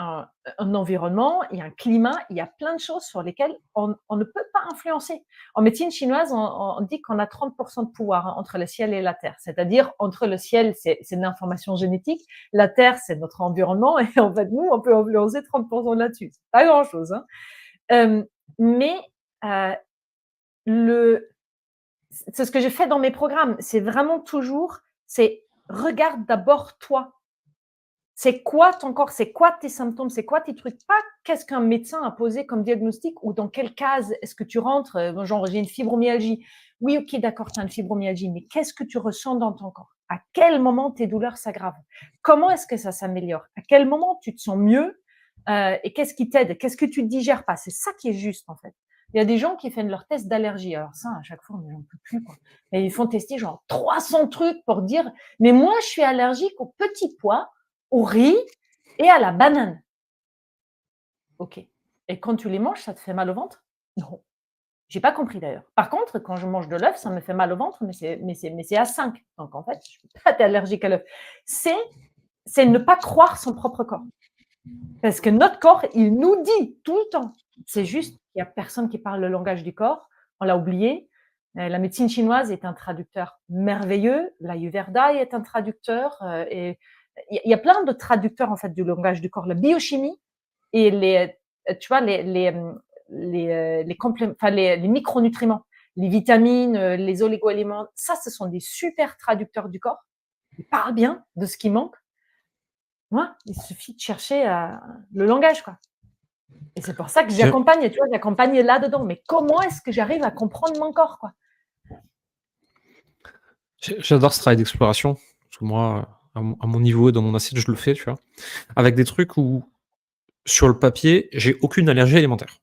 un environnement, il y a un climat, il y a plein de choses sur lesquelles on ne peut pas influencer. En médecine chinoise, on dit qu'on a 30% de pouvoir, hein, entre le ciel et la terre. C'est-à-dire, entre le ciel, c'est l'information génétique, la terre, c'est notre environnement, et en fait, nous, on peut influencer 30% là-dessus. C'est pas grand-chose, hein. Mais c'est ce que j'ai fait dans mes programmes. C'est vraiment toujours, c'est regarde d'abord toi. C'est quoi ton corps? C'est quoi tes symptômes? C'est quoi tes trucs? Pas qu'est-ce qu'un médecin a posé comme diagnostic ou dans quelle case est-ce que tu rentres? Genre, j'ai une fibromyalgie. Oui, ok, d'accord, tu as une fibromyalgie, mais qu'est-ce que tu ressens dans ton corps? À quel moment tes douleurs s'aggravent? Comment est-ce que ça s'améliore? À quel moment tu te sens mieux? Et qu'est-ce qui t'aide? Qu'est-ce que tu ne digères pas? C'est ça qui est juste, en fait. Il y a des gens qui font leur test d'allergie. Alors ça, à chaque fois, j'en peux plus, quoi. Et ils font tester genre 300 trucs pour dire, mais moi, je suis allergique aux petits pois, au riz et à la banane. Ok. Et quand tu les manges, ça te fait mal au ventre? Non. J'ai pas compris d'ailleurs. Par contre, quand je mange de l'œuf, ça me fait mal au ventre, mais c'est à 5. Donc en fait, je suis pas allergique à l'œuf. C'est ne pas croire son propre corps. Parce que notre corps, il nous dit tout le temps. C'est juste qu'il n'y a personne qui parle le langage du corps. On l'a oublié. La médecine chinoise est un traducteur merveilleux. L'Ayurveda est un traducteur. Et il y a plein de traducteurs en fait du langage du corps. La biochimie et tu vois, les micronutriments, les vitamines, les oligo-éléments. Ça, ce sont des super traducteurs du corps. Ils parlent bien de ce qui manque. Ouais, il suffit de chercher le langage, quoi. Et c'est pour ça que j'accompagne, tu vois, j'accompagne là-dedans. Mais comment est-ce que j'arrive à comprendre mon corps, quoi? J'adore ce travail d'exploration. Parce que moi, à mon niveau et dans mon assiette, je le fais, tu vois? Avec des trucs où, sur le papier, j'ai aucune allergie alimentaire.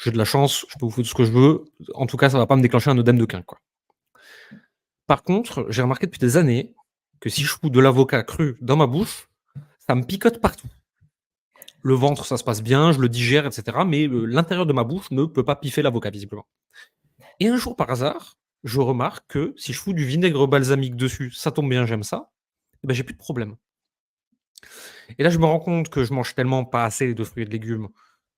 J'ai de la chance, je peux vous foutre ce que je veux. En tout cas, ça va pas me déclencher un œdème de quin, quoi. Par contre, j'ai remarqué depuis des années que si je fous de l'avocat cru dans ma bouche, ça me picote partout. Le ventre, ça se passe bien, je le digère, et cetera, mais l'intérieur de ma bouche ne peut pas piffer l'avocat, visiblement. Et un jour, par hasard, je remarque que si je fous du vinaigre balsamique dessus, ça tombe bien, j'aime ça, et ben, j'ai plus de problème. Et là, je me rends compte que je mange tellement pas assez de fruits et de légumes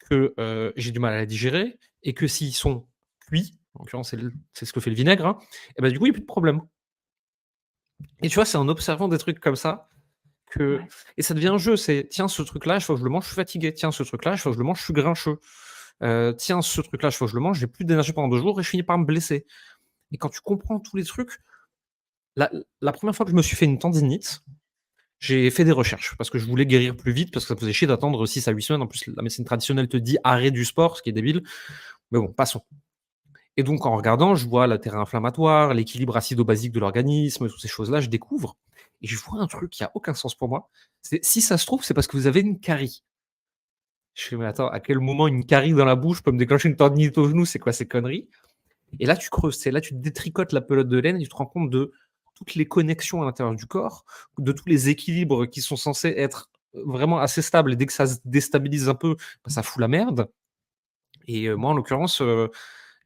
que, j'ai du mal à la digérer et que s'ils sont cuits, en l'occurrence, c'est ce que fait le vinaigre, hein, et ben, du coup, il y a plus de problème. Et tu vois, c'est en observant des trucs comme ça que Ouais. et ça devient un jeu, c'est: «Tiens, ce truc-là, il faut que je le mange, je suis fatigué. Tiens, ce truc-là, il faut que je le mange, je suis grincheux. Tiens, ce truc-là, il faut que je le mange, j'ai plus d'énergie pendant 2 jours et je finis par me blesser». Et quand tu comprends tous les trucs, la la 1re fois que je me suis fait une tendinite, j'ai fait des recherches parce que je voulais guérir plus vite, parce que ça me faisait chier d'attendre 6 à 8 semaines. En plus, la médecine traditionnelle te dit: «Arrêt du sport», ce qui est débile. Mais bon, passons. Et donc en regardant, je vois le terrain inflammatoire, l'équilibre acido-basique de l'organisme, toutes ces choses-là, je découvre et je vois un truc qui a aucun sens pour moi. C'est si ça se trouve, c'est parce que vous avez une carie. Je fais: «Mais attends, à quel moment une carie dans la bouche peut me déclencher une tendinite au genou? C'est quoi ces conneries?» Et là, tu creuses, c'est là tu détricotes la pelote de laine et tu te rends compte de toutes les connexions à l'intérieur du corps, de tous les équilibres qui sont censés être vraiment assez stables et dès que ça se déstabilise un peu, bah, ça fout la merde. Et moi, en l'occurrence,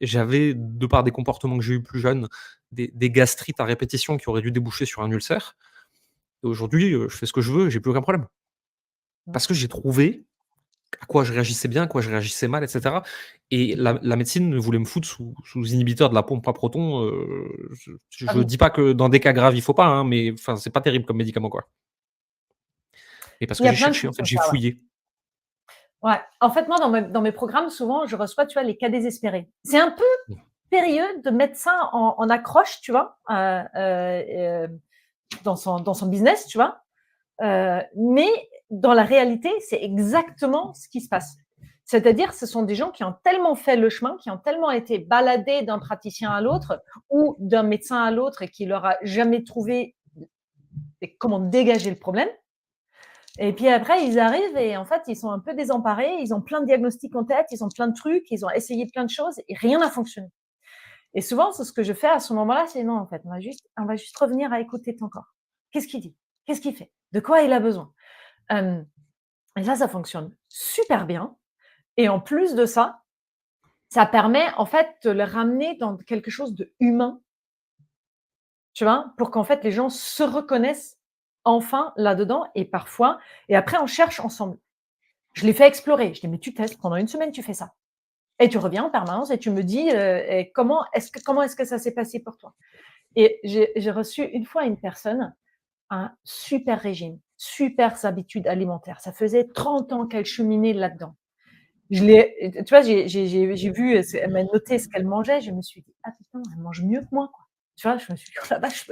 j'avais, de par des comportements que j'ai eus plus jeune, des gastrites à répétition qui auraient dû déboucher sur un ulcère. Et aujourd'hui, je fais ce que je veux, j'ai plus aucun problème. Mmh. Parce que j'ai trouvé à quoi je réagissais bien, à quoi je réagissais mal, et cetera. Et la médecine voulait me foutre sous inhibiteur de la pompe à protons, Ah je oui. dis pas que dans des cas graves, il faut pas, hein, mais enfin, c'est pas terrible comme médicament, quoi. Et parce Il que y a j'ai plein de cherché, en trucs fait, comme j'ai ça, ouais. fouillé. Ouais. En fait, moi, dans mes programmes, souvent, je reçois, tu vois, les cas désespérés. C'est un peu Mmh. périlleux de mettre ça en accroche, tu vois, dans son business, tu vois. Mais dans la réalité, c'est exactement ce qui se passe. C'est-à-dire, ce sont des gens qui ont tellement fait le chemin, qui ont tellement été baladés d'un praticien à l'autre ou d'un médecin à l'autre et qui leur a jamais trouvé et comment dégager le problème. Et puis après, ils arrivent et en fait, ils sont un peu désemparés, ils ont plein de diagnostics en tête, ils ont plein de trucs, ils ont essayé plein de choses et rien n'a fonctionné. Et souvent, c'est ce que je fais à ce moment-là, c'est non, en fait, on va juste revenir à écouter ton corps. Qu'est-ce qu'il dit? Qu'est-ce qu'il fait? De quoi il a besoin? Et ça fonctionne super bien. Et en plus de ça, ça permet en fait de le ramener dans quelque chose de humain, tu vois, pour qu'en fait les gens se reconnaissent enfin là-dedans et après on cherche ensemble. Je les fais explorer. Je dis mais tu testes pendant une semaine, tu fais ça. Et tu reviens en permanence et tu me dis comment est-ce que ça s'est passé pour toi? Et j'ai reçu une fois une personne, un super régime, super habitudes alimentaires. Ça faisait 30 ans qu'elle cheminait là-dedans. Tu vois, j'ai vu, elle m'a noté ce qu'elle mangeait. Je me suis dit, ah putain, elle mange mieux que moi, quoi. Tu vois, je me suis dit, oh la vache,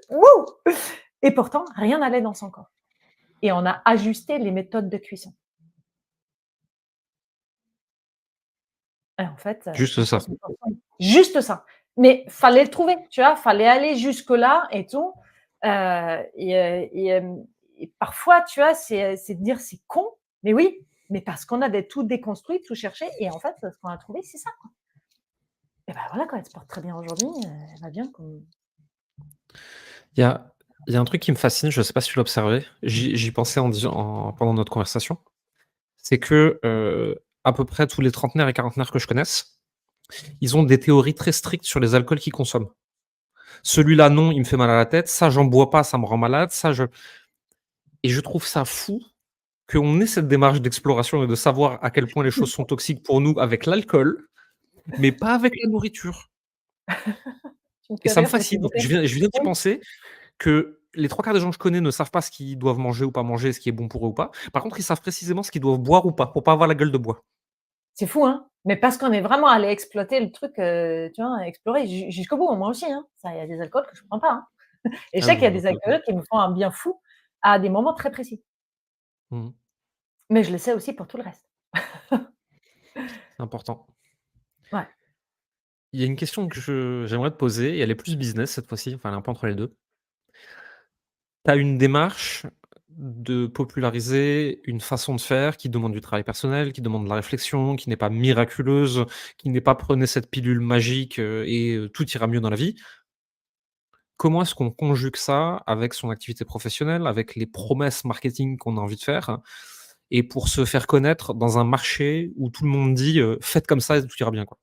wouh! Et pourtant, rien n'allait dans son corps. Et on a ajusté les méthodes de cuisson. Et en fait, Juste ça. juste ça. Mais fallait le trouver, tu vois, fallait aller jusque-là et tout. Et parfois, tu vois, c'est de dire c'est con, mais oui, mais parce qu'on avait tout déconstruit, tout cherché, et en fait, ce qu'on a trouvé, c'est ça, quoi. Et ben voilà, quoi, elle se porte très bien aujourd'hui, elle va bien comme. Il y a il y a un truc qui me fascine, je sais pas si tu l'as observé, j'y pensais pendant notre conversation. C'est que, à peu près tous les trentenaires et quarantenaires que je connaisse, ils ont des théories très strictes sur les alcools qu'ils consomment. Celui-là, non, il me fait mal à la tête, ça j'en bois pas, ça me rend malade, ça je et je trouve ça fou qu'on ait cette démarche d'exploration et de savoir à quel point les choses sont toxiques pour nous avec l'alcool, mais pas avec la nourriture. Tu me Et fais ça me rire parce que fascine. Je viens d'y oui, penser que les 3 quarts des gens que je connais ne savent pas ce qu'ils doivent manger ou pas manger, ce qui est bon pour eux ou pas. Par contre, ils savent précisément ce qu'ils doivent boire ou pas, pour pas avoir la gueule de bois. c'est fou, hein, mais parce qu'on est vraiment allé exploiter le truc, tu vois, explorer jusqu'au bout. Moi aussi, hein, ça, il y a des alcools que je prends pas, hein. Et je Ah sais non, qu'il y a moi non des plus. alcools qui me font un bien fou à des moments très précis. Mmh. Mais je le sais aussi pour tout le reste. C'est important. Ouais. Il y a une question que j'aimerais te poser et elle est plus business cette fois-ci, enfin elle est un peu entre les 2. Tu as une démarche de populariser une façon de faire qui demande du travail personnel, qui demande de la réflexion, qui n'est pas miraculeuse, qui n'est pas prenez cette pilule magique, tout ira mieux dans la vie. Comment est-ce qu'on conjugue ça avec son activité professionnelle, avec les promesses marketing qu'on a envie de faire et pour se faire connaître dans un marché où tout le monde dit, «Faites comme ça et tout ira bien», quoi?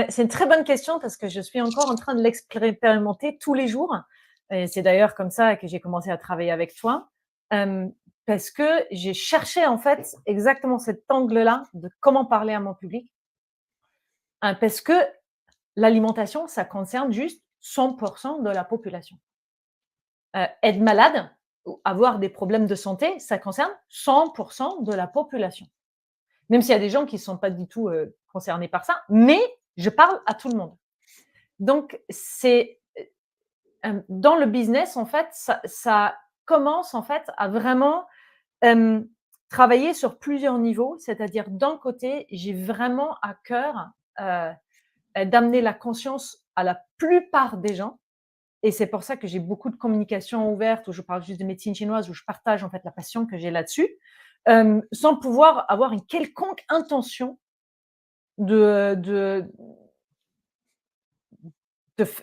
C'est une très bonne question parce que je suis encore en train de l'expérimenter tous les jours et c'est d'ailleurs comme ça que j'ai commencé à travailler avec toi, parce que j'ai cherché en fait exactement cet angle-là de comment parler à mon public, parce que l'alimentation, ça concerne juste 100 de la population. Être malade ou avoir des problèmes de santé, ça concerne 100 de la population. Même s'il y a des gens qui ne sont pas du tout, concernés par ça, mais je parle à tout le monde. Donc c'est, dans le business, en fait, ça commence, en fait, à vraiment, hem, travailler sur plusieurs niveaux. C'est-à-dire d'un côté, j'ai vraiment à cœur, d'amener la conscience à la plupart des gens et c'est pour ça que j'ai beaucoup de communication ouverte où je parle juste de médecine chinoise, où je partage, en fait, la passion que j'ai là-dessus, sans pouvoir avoir une quelconque intention de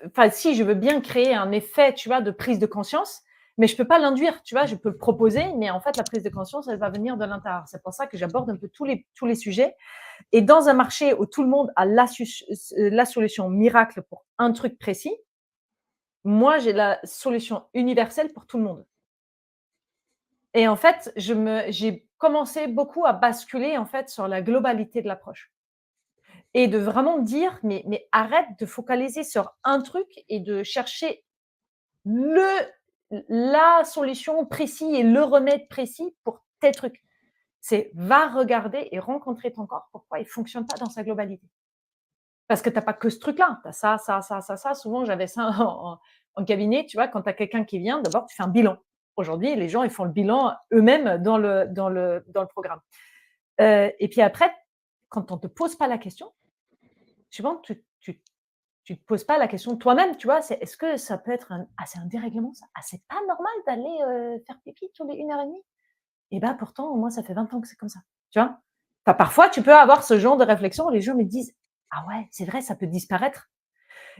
enfin, si, je veux bien créer un effet, tu vois, de prise de conscience, mais je peux pas l'induire, tu vois, je peux le proposer, mais en fait, la prise de conscience, elle va venir de l'intérieur. C'est pour ça que j'aborde un peu tous les sujets. Et dans un marché où tout le monde a la solution miracle pour un truc précis, moi, j'ai la solution universelle pour tout le monde. Et en fait, j'ai commencé beaucoup à basculer, en fait, sur la globalité de l'approche. Et de vraiment dire, mais arrête de focaliser sur un truc et de chercher le la solution précise et le remède précis pour tel truc. C'est va regarder et rencontrer ton corps, pourquoi il ne fonctionne pas dans sa globalité. Parce que tu as pas que ce truc-là, tu as ça, ça, ça, ça, ça. Souvent, j'avais ça en cabinet, tu vois, quand tu as quelqu'un qui vient, d'abord, tu fais un bilan. Aujourd'hui, les gens, ils font le bilan eux-mêmes dans le programme. Et puis après, quand on ne te pose pas la question, souvent, tu te poses pas la question toi-même, tu vois? C'est est-ce que ça peut être c'est un dérèglement ça? Ah, c'est pas normal d'aller, faire pipi tous les 1 heure et demie? Et bah, pourtant, moi, ça fait 20 ans que c'est comme ça, tu vois? Enfin, parfois, tu peux avoir ce genre de réflexion où les gens me disent: «Ah ouais, c'est vrai, ça peut disparaître»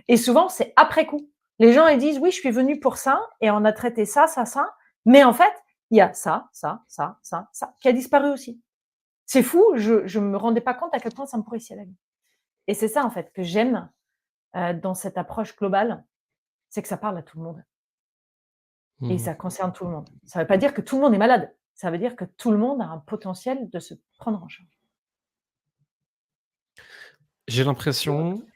et souvent, c'est après coup. Les gens, ils disent: «Oui, je suis venu pour ça et on a traité ça, ça, ça, mais en fait, il y a ça, ça, ça, ça, ça qui a disparu aussi». C'est fou, je me rendais pas compte à quel point ça me pourrissait la vie et c'est ça, en fait, que j'aime, dans cette approche globale, c'est que ça parle à tout le monde et Mmh. ça concerne tout le monde. Ça veut pas dire que tout le monde est malade, ça veut dire que tout le monde a un potentiel de se prendre en charge. J'ai l'impression,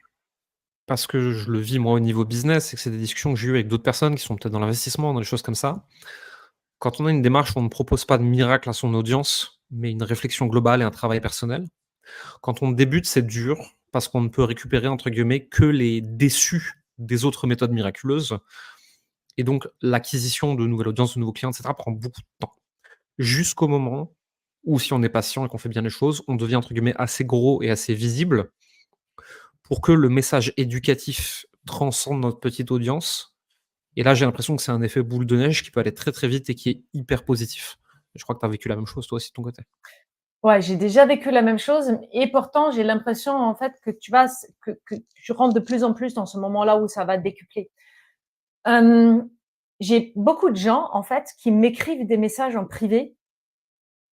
parce que je le vis moi au niveau business et que c'est des discussions que j'ai eues avec d'autres personnes qui sont peut-être dans l'investissement, dans des choses comme ça. Quand on a une démarche où on ne propose pas de miracle à son audience, mais une réflexion globale et un travail personnel, quand on débute, c'est dur parce qu'on ne peut récupérer entre guillemets que les déçus des autres méthodes miraculeuses et donc l'acquisition de nouvelles audiences, de nouveaux clients et cetera prend beaucoup de temps. Jusqu'au moment où si on est patient et qu'on fait bien les choses, on devient entre guillemets «assez gros et assez visible» pour que le message éducatif transcende notre petite audience. Et là, j'ai l'impression que c'est un effet boule de neige qui peut aller très, très vite et qui est hyper positif. Je crois que tu as vécu la même chose toi aussi de ton côté? Ouais, j'ai déjà vécu la même chose et pourtant j'ai l'impression en fait que tu vas que je rentre de plus en plus dans ce moment-là où ça va décupler. Hem, j'ai beaucoup de gens en fait qui m'écrivent des messages en privé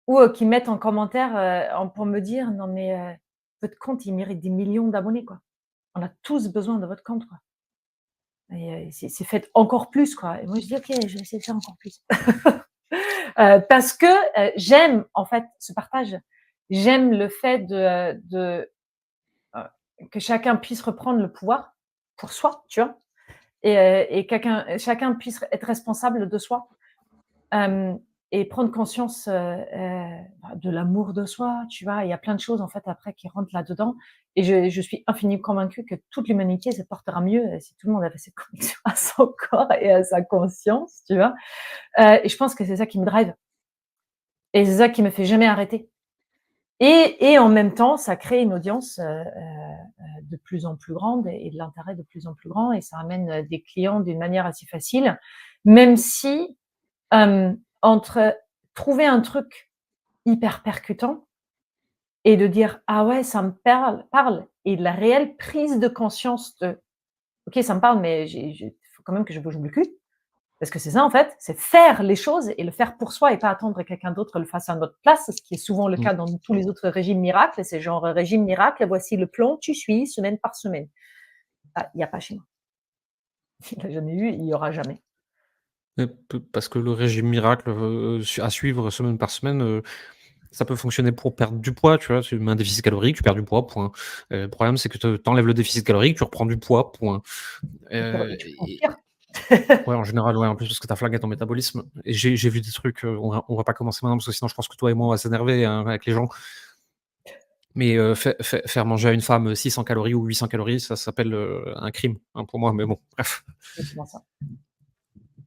ou, qui mettent en commentaire, en pour me dire: «Non mais, votre compte il mérite des millions d'abonnés quoi. On a tous besoin de votre compte quoi et c'est faites encore plus quoi» et moi je dis: «OK, je vais essayer de faire encore plus». Parce que, j'aime en fait ce partage. J'aime le fait que chacun puisse reprendre le pouvoir pour soi, tu vois? Et chacun puisse être responsable de soi, hem et prendre conscience, de l'amour de soi, tu vois? Il y a plein de choses en fait après qui rentrent là-dedans et je suis infiniment convaincue que toute l'humanité se portera mieux, si tout le monde avait cette connexion à son corps et à sa conscience, tu vois? Et je pense que c'est ça qui me drive et c'est ça qui me fait jamais arrêter. Et en même temps, ça crée une audience, de plus en plus grande et de l'intérêt de plus en plus grand et ça amène, des clients d'une manière assez facile. Même si, entre trouver un truc hyper percutant et de dire: «Ah ouais, ça me parle» et de la réelle prise de conscience de: «OK, ça me parle, mais j'ai faut quand même que je bouge le cul». Parce que c'est ça en fait, c'est faire les choses et le faire pour soi et pas attendre que quelqu'un d'autre le fasse à notre place, ce qui est souvent le Mmh. cas dans tous les autres régimes miracles. C'est genre, régime miracle, voici le plan, tu suis semaine par semaine. Ah, il y a pas chez moi. Il n'y a jamais eu, il y aura jamais. Parce que le régime miracle, à suivre semaine par semaine, ça peut fonctionner pour perdre du poids, tu vois? Tu mets un déficit calorique, tu perds du poids, point. Le problème, c'est que tu enlèves le déficit calorique, tu reprends du poids, point. Tu peux en Et pire. ouais, en général, ouais, en plus, parce que tu as flingué ton métabolisme et j'ai vu des trucs, on va pas commencer maintenant parce que sinon je pense que toi et moi, on va s'énerver, hein, avec les gens. Mais, faire manger à une femme, 600 calories ou 800 calories, ça s'appelle, un crime, hein, pour moi, mais bon, bref. Exactement ça.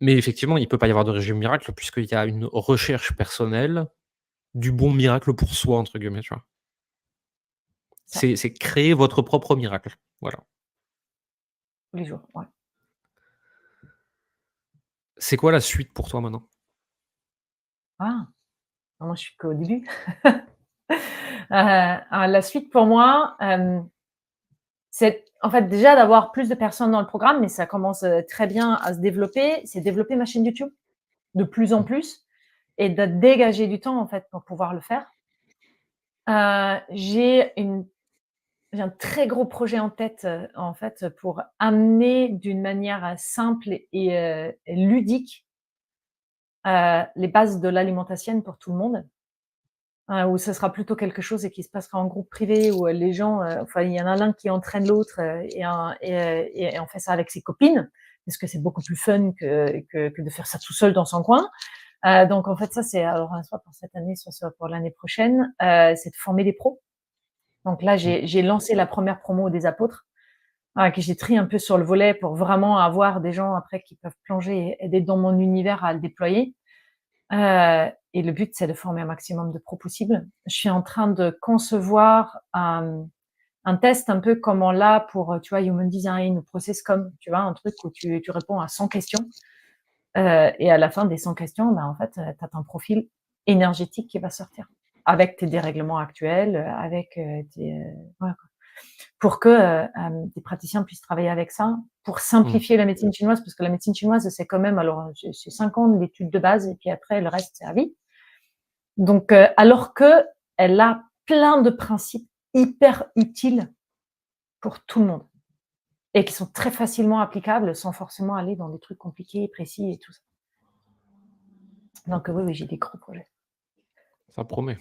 Mais effectivement, il peut pas y avoir de régime miracle puisqu'il y a une recherche personnelle du «bon miracle pour soi» entre guillemets, tu vois? Ça, C'est créer votre propre miracle, voilà. tous les jours, ouais. C'est quoi la suite pour toi maintenant? Ah! Moi, je suis qu'au début. La suite pour moi, c'est en fait déjà d'avoir plus de personnes dans le programme, mais ça commence, très bien à se développer, c'est développer ma chaîne YouTube de plus en Mmh. plus et de dégager du temps en fait pour pouvoir le faire. Heu, j'ai une j'ai un très gros projet en tête, en fait, pour amener d'une manière, simple et ludique, les bases de l'alimentation pour tout le monde. Où ce sera plutôt quelque chose et qui se passera en groupe privé où, les gens, enfin, il y en a l'un qui entraîne l'autre, et on fait ça avec ses copines, parce que c'est beaucoup plus fun que de faire ça tout seul dans son coin. Donc en fait, ça, c'est alors, soit pour cette année, soit pour l'année prochaine, c'est de former des pros. Donc là, Mmh. j'ai lancé la première promo des apôtres, que j'ai trié un peu sur le volet pour vraiment avoir des gens après qui peuvent plonger et aider dans mon univers à le déployer. Et le but, c'est de former un maximum de pros possible. Je suis en train de concevoir, un test un peu comme on l'a pour, tu vois, Human Design ou ProcessCom, tu vois, un truc où tu réponds à 100 questions. Et à la fin des 100 questions, en fait, tu as ton profil énergétique qui va sortir avec tes dérèglements actuels, avec voilà, quoi. Pour que des praticiens puissent travailler avec ça, pour simplifier la médecine chinoise, parce que la médecine chinoise, c'est quand même, alors, c'est 5 ans d'études de base, et puis après, le reste, c'est à vie. Donc, alors que elle a plein de principes hyper utiles pour tout le monde et qui sont très facilement applicables sans forcément aller dans des trucs compliqués, précis et tout ça. Donc, oui, j'ai des gros projets. Ça promet.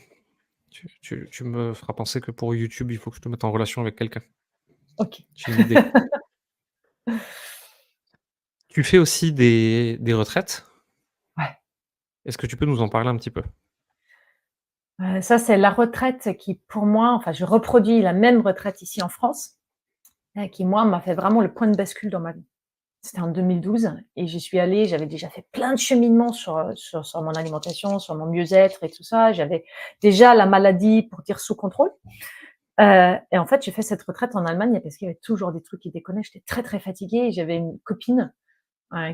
Tu me feras penser que pour YouTube, il faut que je te mette en relation avec quelqu'un. OK. J'ai une idée. Tu fais aussi des retraites. Ouais. Est-ce que tu peux nous en parler un petit peu? Ça, c'est la retraite qui, pour moi, enfin, je reproduis la même retraite ici en France, qui, moi, m'a fait vraiment le point de bascule dans ma vie. C'était en 2012 et j'y suis allée, j'avais déjà fait plein de cheminements sur mon alimentation, sur mon mieux-être et tout ça. J'avais déjà la maladie, pour dire, sous contrôle. Et en fait, j'ai fait cette retraite en Allemagne parce qu'il y avait toujours des trucs qui déconnaient. J'étais très, très fatiguée et j'avais une copine,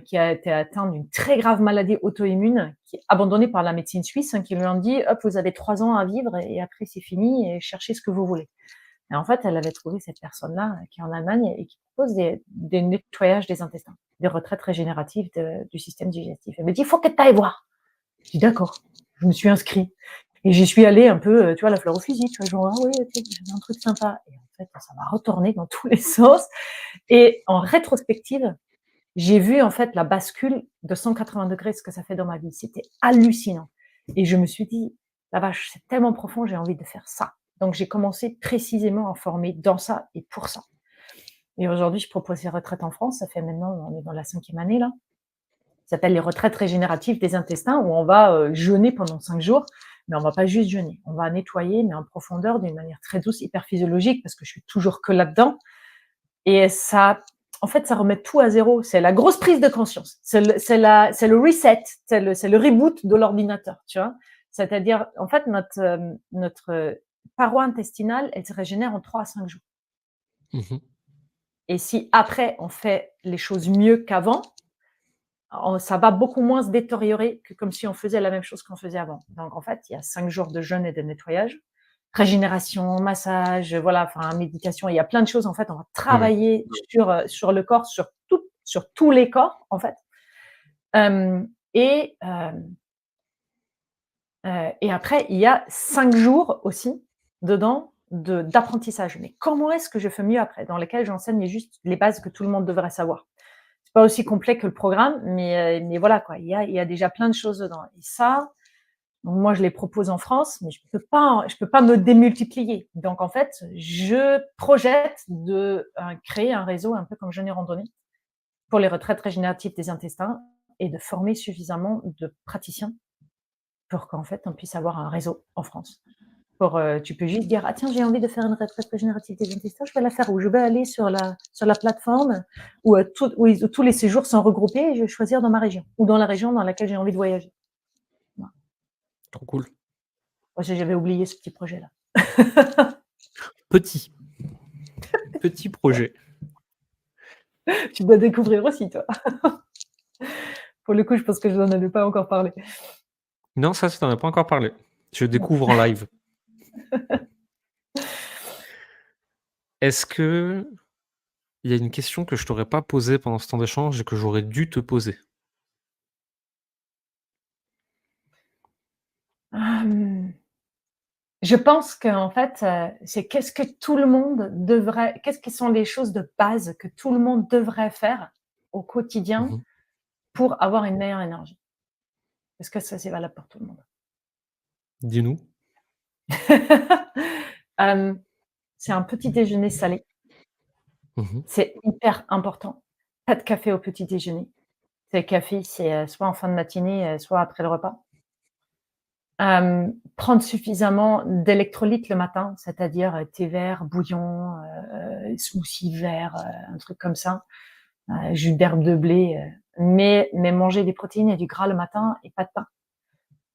qui a été atteinte d'une très grave maladie auto-immune, qui est abandonnée par la médecine suisse, qui lui ont dit: «Hop, vous avez 3 ans à vivre et après c'est fini et cherchez ce que vous voulez». Et en fait, elle avait trouvé cette personne-là, qui est en Allemagne et qui propose des nettoyages des intestins, des retraites régénératives du système digestif. Elle me dit: «Il faut que tu ailles voir». Je dis: «D'accord». Je me suis inscrite et j'y suis allée un peu, tu vois, la fleur au fusil, tu vois, genre: «Ah oui, OK, j'ai un truc sympa» et en fait, ça m'a retourné dans tous les sens et en rétrospective, j'ai vu en fait la bascule de 180 degrés, ce que ça fait dans ma vie. C'était hallucinant et je me suis dit: «La vache, c'est tellement profond, j'ai envie de faire ça». Donc j'ai commencé précisément à former dans ça et pour ça. Et aujourd'hui, je propose ces retraites en France. Ça fait maintenant, on est dans la 5e année là. Ça s'appelle les retraites régénératives des intestins où on va, jeûner pendant 5 jours, mais on va pas juste jeûner. On va nettoyer, mais en profondeur, d'une manière très douce, hyper physiologique parce que je suis toujours que là-dedans et ça en fait, ça remet tout à zéro. C'est la grosse prise de conscience. C'est le reset, c'est le reboot de l'ordinateur, tu vois? C'est-à-dire, en fait, notre paroi intestinale, elle se régénère en 3 à 5 jours. Mmh. Et si après, on fait les choses mieux qu'avant, ça va beaucoup moins se détériorer que comme si on faisait la même chose qu'on faisait avant. Donc, en fait, il y a 5 jours de jeûne et de nettoyage, régénération, massage, voilà, enfin, méditation. Il y a plein de choses, en fait. On va Ouais, ouais. travailler sur le corps, sur tous les corps, en fait. Hem et hem et après, il y a 5 jours aussi dedans d'apprentissage. Mais comment est-ce que je fais mieux après? Dans lesquels j'enseigne juste les bases que tout le monde devrait savoir. C'est pas aussi complet que le programme, mais voilà quoi, il y a déjà plein de choses dedans et ça, donc moi je les propose en France, mais je peux pas me démultiplier. Donc en fait, je projette de, créer un réseau un peu comme Jeûner Randonnée pour les retraites régénératives des intestins et de former suffisamment de praticiens pour qu'en fait on puisse avoir un réseau en France. Tu peux juste dire: «Ah tiens, j'ai envie de faire une retraite régénérative des intestins, je vais la faire où? Je vais aller sur la plateforme où tous les séjours sont regroupés et je vais choisir dans ma région ou dans la région dans laquelle j'ai envie de voyager». Voilà. Trop cool. Moi, j'avais oublié ce petit projet-là. Petit, petit projet. Tu dois découvrir aussi, toi. Pour le coup, je pense que je n'en avais pas encore parlé. Non, ça, tu en as pas encore parlé. Je Non. découvre en live. Est-ce qu'il y a une question que je t'aurais pas posée pendant ce temps d'échange et que j'aurais dû te poser? Hem, je pense qu'en fait, c'est qu'est-ce qui sont les choses de base que tout le monde devrait faire au quotidien Mmh. pour avoir une meilleure énergie? Est-ce que ça, c'est valable pour tout le monde? Dis-nous. Hem, c'est un petit déjeuner salé. Mmh. C'est hyper important. Pas de café au petit déjeuner. C'est le café, c'est, soit en fin de matinée, soit après le repas. Prendre suffisamment d'électrolytes le matin, c'est-à-dire, thé vert, bouillon, smoothie vert, un truc comme ça, jus d'herbe de blé, mais manger des protéines et du gras le matin et pas de pain.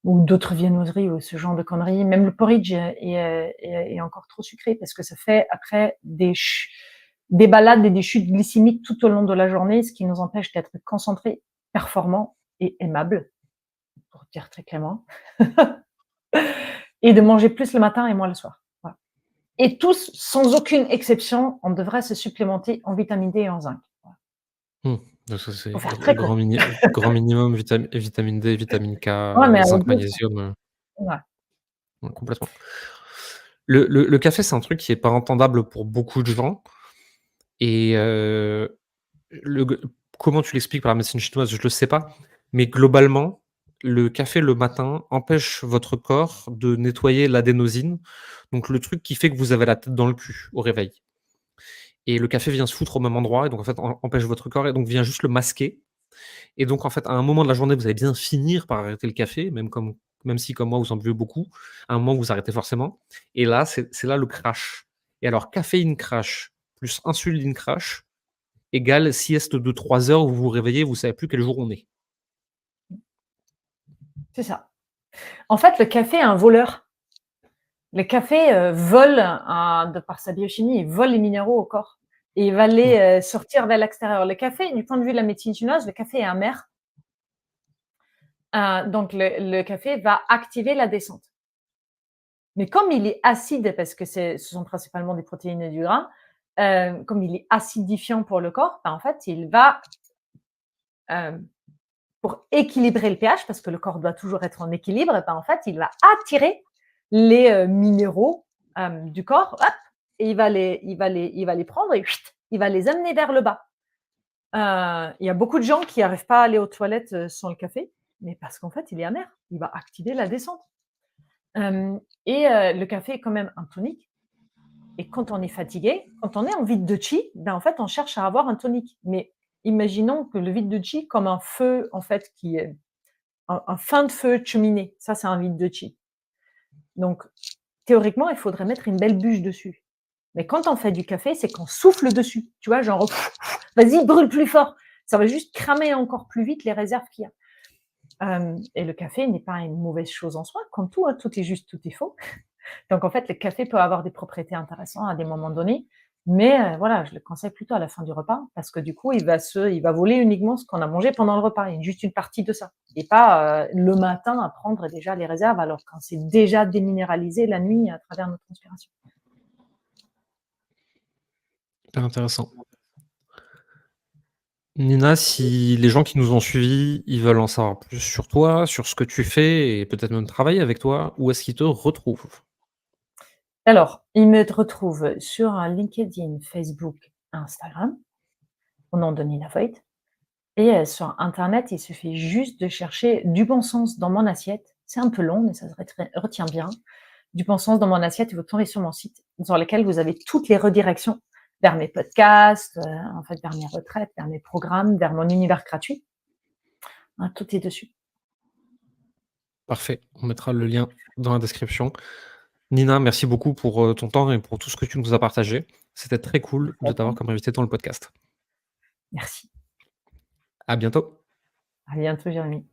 ou d'autres viennoiseries ou ce genre de conneries. Même le porridge est encore trop sucré parce que ça fait après des balades et des chutes glycémiques tout au long de la journée, ce qui nous empêche d'être concentrés, performants et aimables, pour dire très clairement, et de manger plus le matin et moins le soir. Voilà. Et tous, sans aucune exception, on devrait se supplémenter en vitamine D et en zinc. Voilà. Donc ça, c'est Faut faire très court. grand minimum vitamine D, vitamine K, Ouais, mais en zinc, gros, magnésium, ouais. ouais, complètement. Le café, c'est un truc qui est pas entendable pour beaucoup de gens et le g comment tu l'expliques par la médecine chinoise, je le sais pas, mais globalement, le café le matin empêche votre corps de nettoyer l'adénosine, donc le truc qui fait que vous avez la tête dans le cul au réveil et le café vient se foutre au même endroit et donc en fait, empêche votre corps et donc vient juste le masquer et donc en fait, à un moment de la journée, vous allez bien finir par arrêter le café, même si comme moi, vous en buvez beaucoup, à un moment, vous arrêtez forcément et là, c'est là le crash et alors caféine crash plus insuline crash égale sieste de 3 heures où vous vous réveillez, vous savez plus quel jour on est. C'est ça. En fait, le café est un voleur. Le café vole, de par sa biochimie, il vole les minéraux au corps et il va Mmh. les sortir vers l'extérieur. Le café, du point de vue de la médecine chinoise, le café est amer. Donc le café va activer la descente. Mais comme il est acide, parce que ce sont principalement des protéines et du gras, comme il est acidifiant pour le corps, ben, en fait, il va, pour équilibrer le pH, parce que le corps doit toujours être en équilibre, ben, en fait, il va attirer les minéraux du corps, hop, et il va les prendre et il va les amener vers le bas. Il y a beaucoup de gens qui n'arrivent pas à aller aux toilettes sans le café, mais parce qu'en fait, il est amer. Il va activer la descente. Le café est quand même un tonique. Et quand on est fatigué, quand on est en vide de chi, ben en fait, on cherche à avoir un tonique. Mais imaginons que le vide de chi, comme un feu, en fait, qui est un fin de feu de cheminée, ça, c'est un vide de chi. Donc, théoriquement, il faudrait mettre une belle bûche dessus. Mais quand on fait du café, c'est qu'on souffle dessus. Tu vois, genre, vas-y, brûle plus fort. Ça va juste cramer encore plus vite les réserves qu'il y a. Et le café n'est pas une mauvaise chose en soi, comme tout, hein, tout est juste, tout est faux. Donc en fait, le café peut avoir des propriétés intéressantes à des moments donnés, mais voilà, je le conseille plutôt à la fin du repas parce que du coup, il va voler uniquement ce qu'on a mangé pendant le repas et juste une partie de ça et pas, le matin à prendre déjà les réserves alors qu'on s'est déjà déminéralisé la nuit à travers notre transpiration. Hyper intéressant. Nina, si les gens qui nous ont suivis, ils veulent en savoir plus sur toi, sur ce que tu fais et peut-être même travailler avec toi, où est-ce qu'ils te retrouvent? Alors, ils me retrouvent sur LinkedIn, Facebook, Instagram, au nom de Nina Voigt. Et sur internet, il suffit juste de chercher «Du bon sens dans mon assiette». C'est un peu long, mais ça se retient bien. «Du bon sens dans mon assiette» et vous tombez sur mon site, sur lequel vous avez toutes les redirections vers mes podcasts, en fait, vers mes retraites, vers mes programmes, vers mon univers gratuit. Hein, tout est dessus. Parfait, on mettra le lien dans la description. Nina, merci beaucoup pour, ton temps et pour tout ce que tu nous as partagé. C'était très cool de t'avoir comme invitée dans le podcast. Merci. À bientôt. À bientôt, Jérémy.